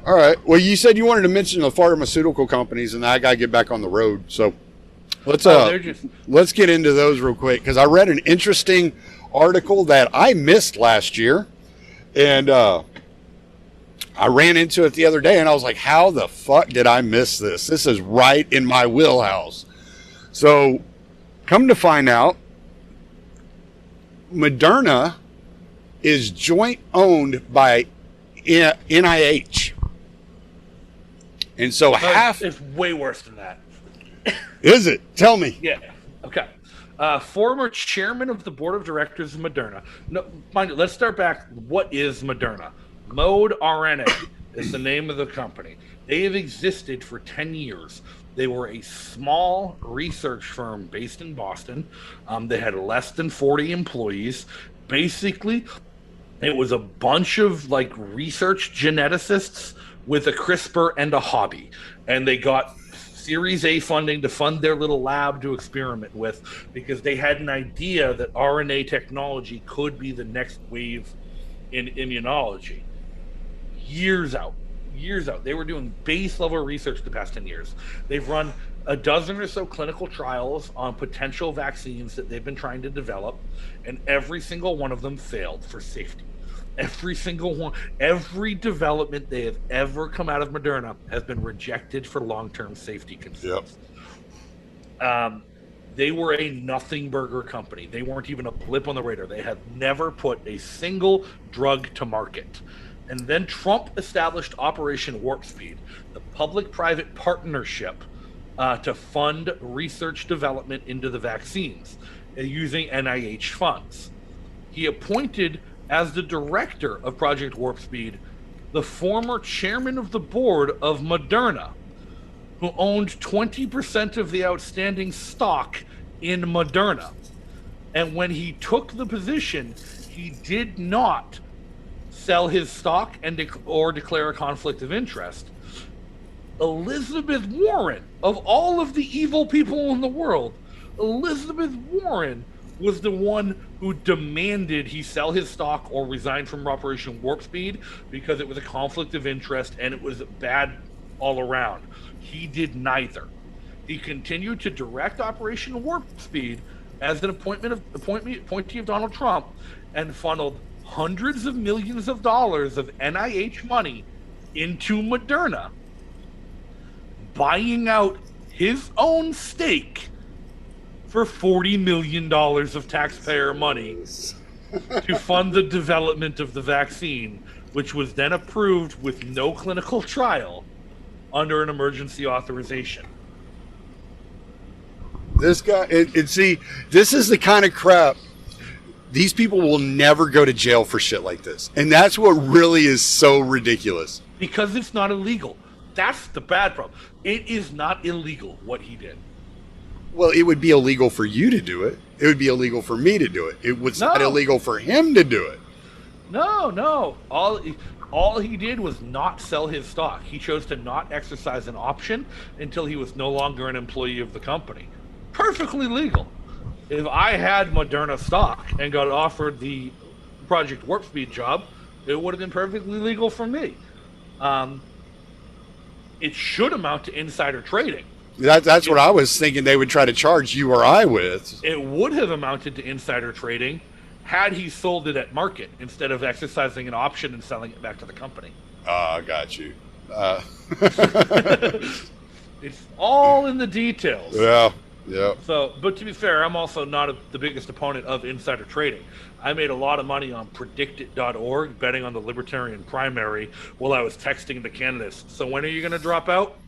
All right. Well, you said you wanted to mention the pharmaceutical companies, and I got to get back on the road. So let's get into those real quick, because I read an interesting article that I missed last year, and I ran into it the other day, and I was like, how the fuck did I miss this? This is right in my wheelhouse. So come to find out, Moderna is joint owned by NIH. And so it's way worse than that. Is it? Tell me. Yeah. Okay. Former chairman of the board of directors of Moderna. No, mind you, let's start back. What is Moderna? Mode RNA is the name of the company. They have existed for 10 years. They were a small research firm based in Boston. They had less than 40 employees. Basically, it was a bunch of like research geneticists with a CRISPR and a hobby. And they got Series A funding to fund their little lab to experiment with, because they had an idea that RNA technology could be the next wave in immunology. Years out. They were doing base level research the past 10 years. They've run a dozen or so clinical trials on potential vaccines that they've been trying to develop, and every single one of them failed for safety. Every single one, every development they have ever come out of Moderna has been rejected for long-term safety concerns. Yep. They were a nothing burger company. They weren't even a blip on the radar. They have never put a single drug to market. And then Trump established Operation Warp Speed, the public-private partnership to fund research development into the vaccines using NIH funds. He appointed as the director of Project Warp Speed the former chairman of the board of Moderna, who owned 20% of the outstanding stock in Moderna. And when he took the position, he did not sell his stock and or declare a conflict of interest. Elizabeth Warren, of all of the evil people in the world, Elizabeth Warren was the one who demanded he sell his stock or resign from Operation Warp Speed because it was a conflict of interest and it was bad all around. He did neither. He continued to direct Operation Warp Speed as an appointee of Donald Trump, and funneled hundreds of millions of dollars of NIH money into Moderna, buying out his own stake for $40 million of taxpayer money to fund the development of the vaccine, which was then approved with no clinical trial under an emergency authorization. This guy, and see, this is the kind of crap. These people will never go to jail for shit like this. And that's what really is so ridiculous. Because it's not illegal. That's the bad problem. It is not illegal what he did. Well, it would be illegal for you to do it. It would be illegal for me to do it. It was not illegal for him to do it. No. All he did was not sell his stock. He chose to not exercise an option until he was no longer an employee of the company. Perfectly legal. If I had Moderna stock and got offered the Project Warp Speed job, it would have been perfectly legal for me. It should amount to insider trading. That's what I was thinking they would try to charge you or I with. It would have amounted to insider trading had he sold it at market instead of exercising an option and selling it back to the company. I got you. It's all in the details. Yeah. So, but to be fair, I'm also not the biggest opponent of insider trading. I made a lot of money on predictit.org betting on the Libertarian primary while I was texting the candidates. So when are you going to drop out?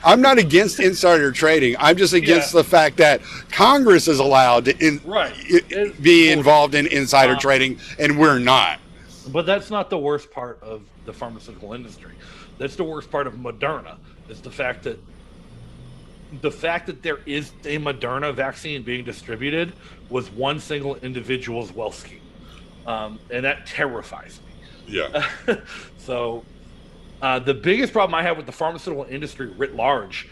I'm not against insider trading. I'm just against the fact that Congress is allowed to be involved in insider trading, and we're not. But that's not the worst part of the pharmaceutical industry. That's the worst part of Moderna. Is the fact that there is a Moderna vaccine being distributed was one single individual's wealth scheme, and that terrifies me. Yeah. So. The biggest problem I have with the pharmaceutical industry writ large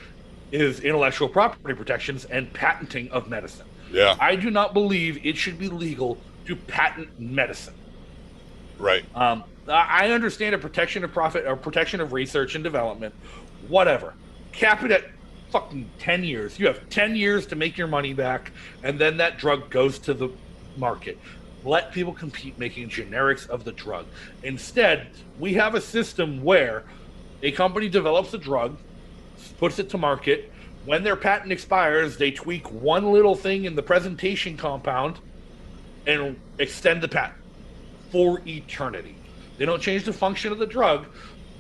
is intellectual property protections and patenting of medicine. Yeah. I do not believe it should be legal to patent medicine. Right. I understand a protection of profit or protection of research and development, whatever. Cap it at fucking 10 years. You have 10 years to make your money back, and then that drug goes to the market. Let people compete making generics of the drug. Instead, we have a system where a company develops a drug, puts it to market. When their patent expires, they tweak one little thing in the presentation compound and extend the patent for eternity. They don't change the function of the drug.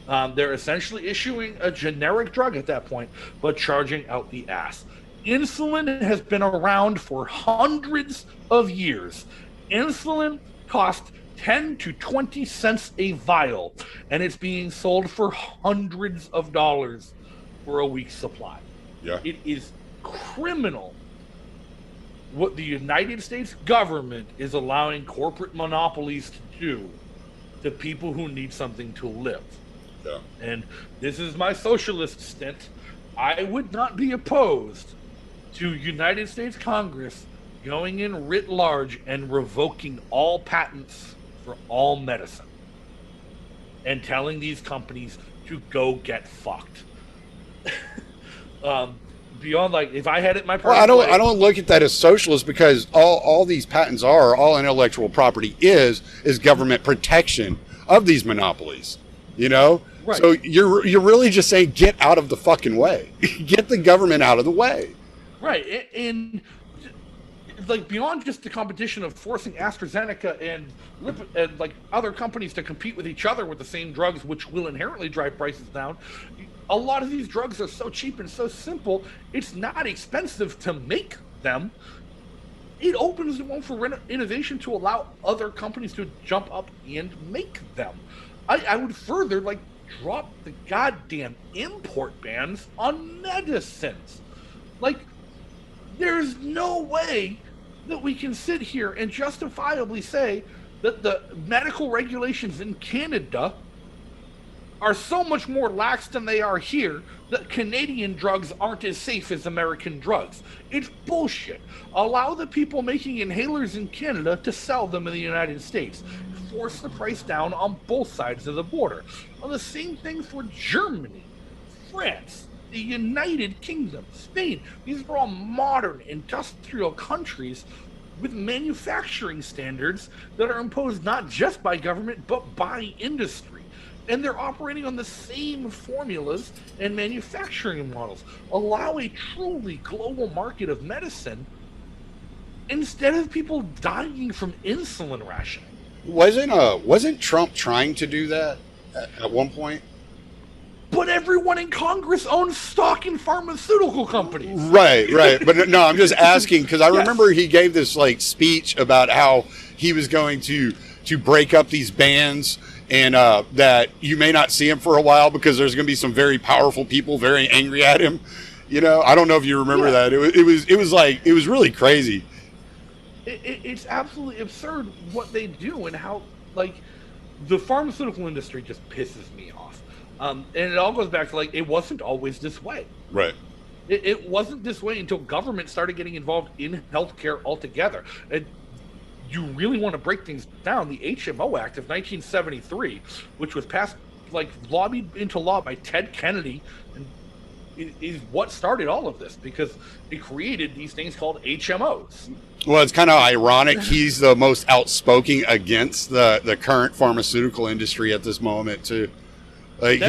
They're essentially issuing a generic drug at that point, but charging out the ass. Insulin has been around for hundreds of years. Insulin costs 10 to 20 cents a vial, and it's being sold for hundreds of dollars for a week's supply. Yeah. It is criminal what the United States government is allowing corporate monopolies to do to people who need something to live. Yeah. And this is my socialist stint. I would not be opposed to United States Congress going in writ large and revoking all patents for all medicine and telling these companies to go get fucked. Beyond, like, if I had it my personal I don't look at that as socialist, because all these patents all intellectual property is government protection of these monopolies, you know? Right. So you're really just saying, get out of the fucking way. Get the government out of the way. Right. And like, beyond just the competition of forcing AstraZeneca and like other companies to compete with each other with the same drugs, which will inherently drive prices down, a lot of these drugs are so cheap and so simple, it's not expensive to make them. It opens the way for innovation to allow other companies to jump up and make them. I would further, like, drop the goddamn import bans on medicines. Like, there's no way that we can sit here and justifiably say that the medical regulations in Canada are so much more lax than they are here that Canadian drugs aren't as safe as American drugs. It's bullshit. Allow the people making inhalers in Canada to sell them in the United States. Force the price down on both sides of the border. Well, the same thing for Germany, France, the United Kingdom, Spain. These are all modern industrial countries with manufacturing standards that are imposed not just by government, but by industry. And they're operating on the same formulas and manufacturing models. Allow a truly global market of medicine instead of people dying from insulin rationing. Wasn't Trump trying to do that at one point? But everyone in Congress owns stock in pharmaceutical companies. Right. But no, I'm just asking because I Yes. remember he gave this like speech about how he was going to break up these bands and that you may not see him for a while because there's going to be some very powerful people very angry at him. You know, I don't know if you remember that. It was really crazy. It's absolutely absurd what they do and how, like, the pharmaceutical industry just pisses me off. And it all goes back to, like, it wasn't always this way. Right. It wasn't this way until government started getting involved in healthcare altogether. And you really want to break things down, the HMO Act of 1973, which was passed, like, lobbied into law by Ted Kennedy, and is what started all of this because it created these things called HMOs. Well, it's kind of ironic. He's the most outspoken against the current pharmaceutical industry at this moment, too. Like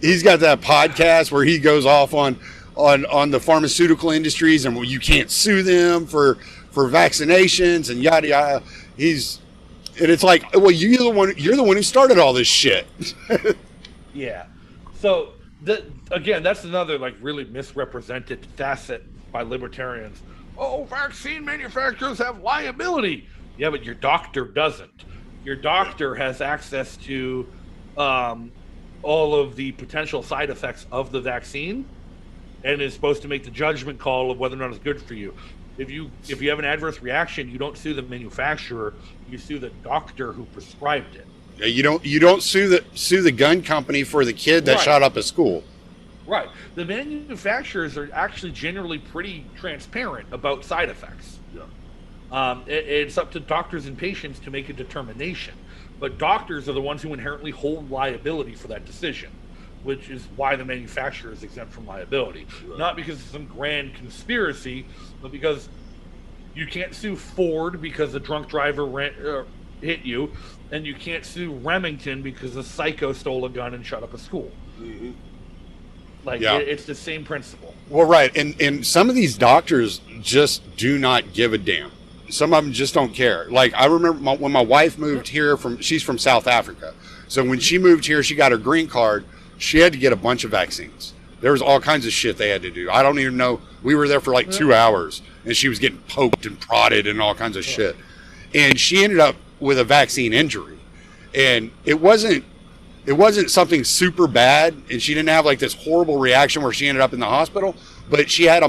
he's got that podcast where he goes off on the pharmaceutical industries and you can't sue them for vaccinations and yada yada. And it's like, well, you're the one who started all this shit. Yeah. So again, that's another like really misrepresented facet by libertarians. Oh, vaccine manufacturers have liability. Yeah, but your doctor doesn't. Your doctor has access to all of the potential side effects of the vaccine and is supposed to make the judgment call of whether or not it's good for you. If you have an adverse reaction, you don't sue the manufacturer, you sue the doctor who prescribed it. You don't sue the gun company for the kid that shot up a school. Right. The manufacturers are actually generally pretty transparent about side effects. Yeah. It's up to doctors and patients to make a determination. But doctors are the ones who inherently hold liability for that decision, which is why the manufacturer is exempt from liability. Right. Not because of some grand conspiracy, but because you can't sue Ford because a drunk driver hit you, and you can't sue Remington because a psycho stole a gun and shut up a school. Mm-hmm. It's the same principle. Well, right. And some of these doctors just do not give a damn. Some of them just don't care. Like, I remember when my wife moved here she's from South Africa. So when she moved here, she got her green card. She had to get a bunch of vaccines. There was all kinds of shit they had to do. I don't even know. We were there for like 2 hours and she was getting poked and prodded and all kinds of shit. And she ended up with a vaccine injury. And it wasn't something super bad, and she didn't have like this horrible reaction where she ended up in the hospital, but she had a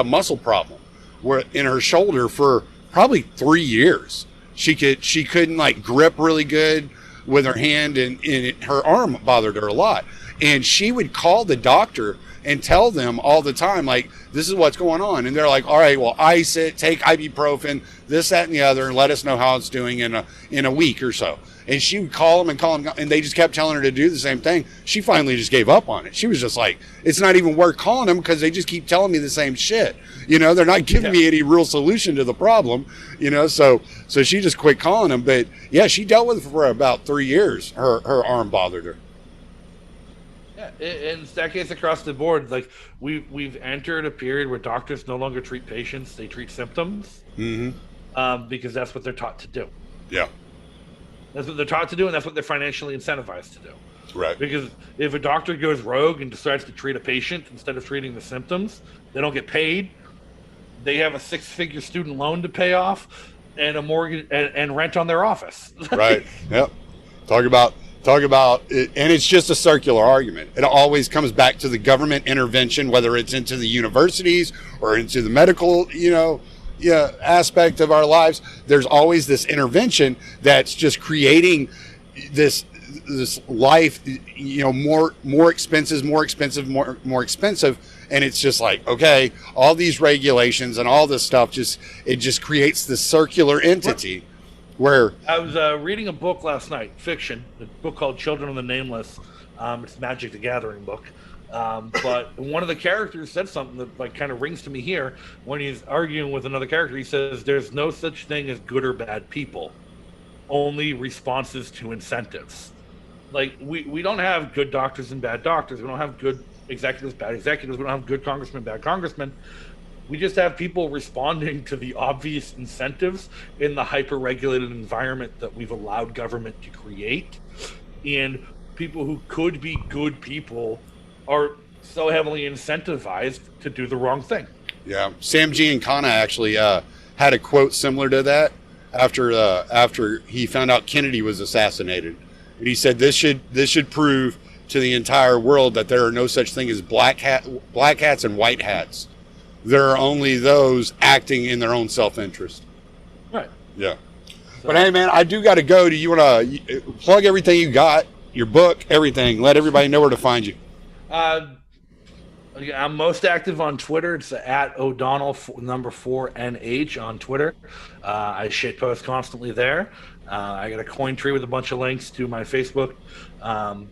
muscle problem where in her shoulder for probably 3 years. She couldn't like grip really good with her hand, and her arm bothered her a lot. And she would call the doctor and tell them all the time, like, this is what's going on. And they're like, all right, well, ice it, take ibuprofen, this, that, and the other, and let us know how it's doing in a week or so. And she would call them, and they just kept telling her to do the same thing. She finally just gave up on it. She was just like, it's not even worth calling them because they just keep telling me the same shit. You know, they're not giving me any real solution to the problem, you know, so she just quit calling them. But yeah, she dealt with it for about 3 years. Her arm bothered her. Yeah, and it's that case across the board. Like we've entered a period where doctors no longer treat patients; they treat symptoms, because that's what they're taught to do. Yeah, that's what they're taught to do, and that's what they're financially incentivized to do. Right. Because if a doctor goes rogue and decides to treat a patient instead of treating the symptoms, they don't get paid. They have a 6-figure student loan to pay off, and a mortgage and rent on their office. Right. Yep. Talk about it, and it's just a circular argument. It always comes back to the government intervention, whether it's into the universities or into the medical, aspect of our lives. There's always this intervention that's just creating this life, more expensive, more expensive. And it's just like, okay, all these regulations and all this stuff just creates this circular entity. Where I was reading a book last night, fiction, a book called Children of the Nameless. It's Magic the Gathering book. But one of the characters said something that like kind of rings to me here when he's arguing with another character. He says, there's no such thing as good or bad people, only responses to incentives. Like we don't have good doctors and bad doctors. We don't have good executives, bad executives. We don't have good congressmen, bad congressmen. We just have people responding to the obvious incentives in the hyper-regulated environment that we've allowed government to create. And people who could be good people are so heavily incentivized to do the wrong thing. Yeah. Sam Giancana actually had a quote similar to that after he found out Kennedy was assassinated. And he said this should prove to the entire world that there are no such thing as black hats and white hats. There are only those acting in their own self-interest. Right. Yeah. So, but hey, man, I do got to go. Do you want to plug everything you got, your book, everything? Let everybody know where to find you. I'm most active on Twitter. It's at O'Donnell #4NH on Twitter. I shitpost constantly there. I got a coin tree with a bunch of links to my Facebook, my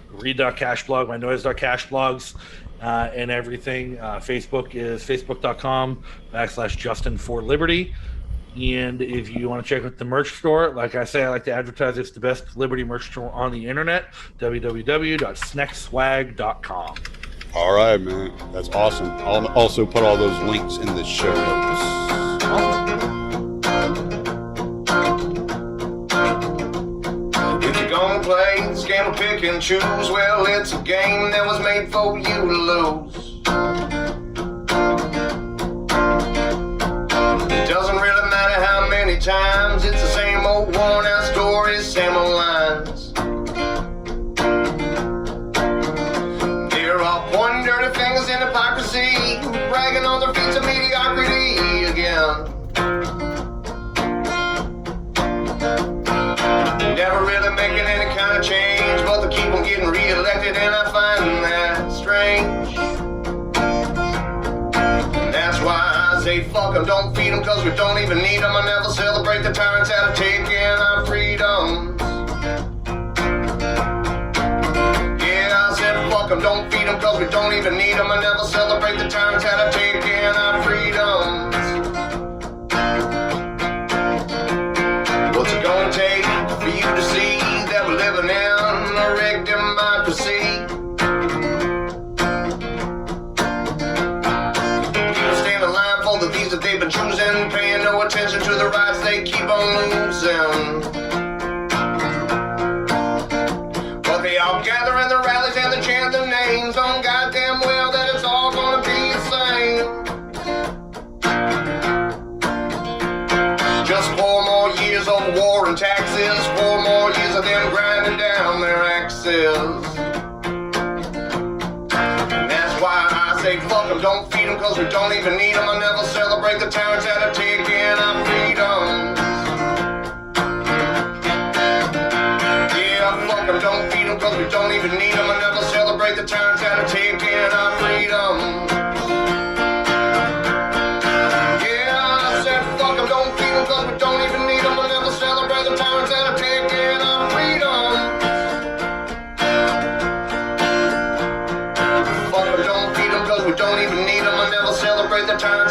read.cash blog, my noise.cash blogs, and everything. Facebook is facebook.com/Justin4Liberty. And if you want to check out the merch store, like I say, I like to advertise it's the best Liberty merch store on the internet, www.sneckswag.com. All right, man. That's awesome. I'll also put all those links in the show notes. If you're gonna play this game of pick and choose, well, it's a game that was made for you to lose. It doesn't really matter how many times, it's the same old worn out stories, same old lines. They're all pointing dirty fingers in hypocrisy, bragging on their feats of mediocrity again. Never really making any kind of change, but they keep on getting re-elected, and I find that strange. And that's why I say fuck them, don't feed them, cause we don't even need them. I never celebrate the tyrants out of taking our freedoms. Yeah, I said fuck them, don't feed them, cause we don't even need them. I never celebrate the tyrants out of taking our freedoms. What's it gonna take for you to see that we're living in a rigged democracy? People stand in line for the thieves that they've been choosing, paying no attention to the rights they keep on losing. But they all gather in the rallies and they chant their names on goddamn well that it's all gonna be the same. Just 4 more years of war and taxes, 4 more years of them grinding down their axes. And that's why I say fuck them, don't feed them, cause we don't even need them. I never celebrate the tyrants that are taking our freedoms. Yeah, fuck them, don't feed them, cause we don't even need them. I never celebrate the tyrants that are taking our freedoms. Cause we don't even need them, we'll never celebrate the tyrants that are taking our freedom. Fuck them, don't feed them, cause we don't even need them, we'll never celebrate the tyrants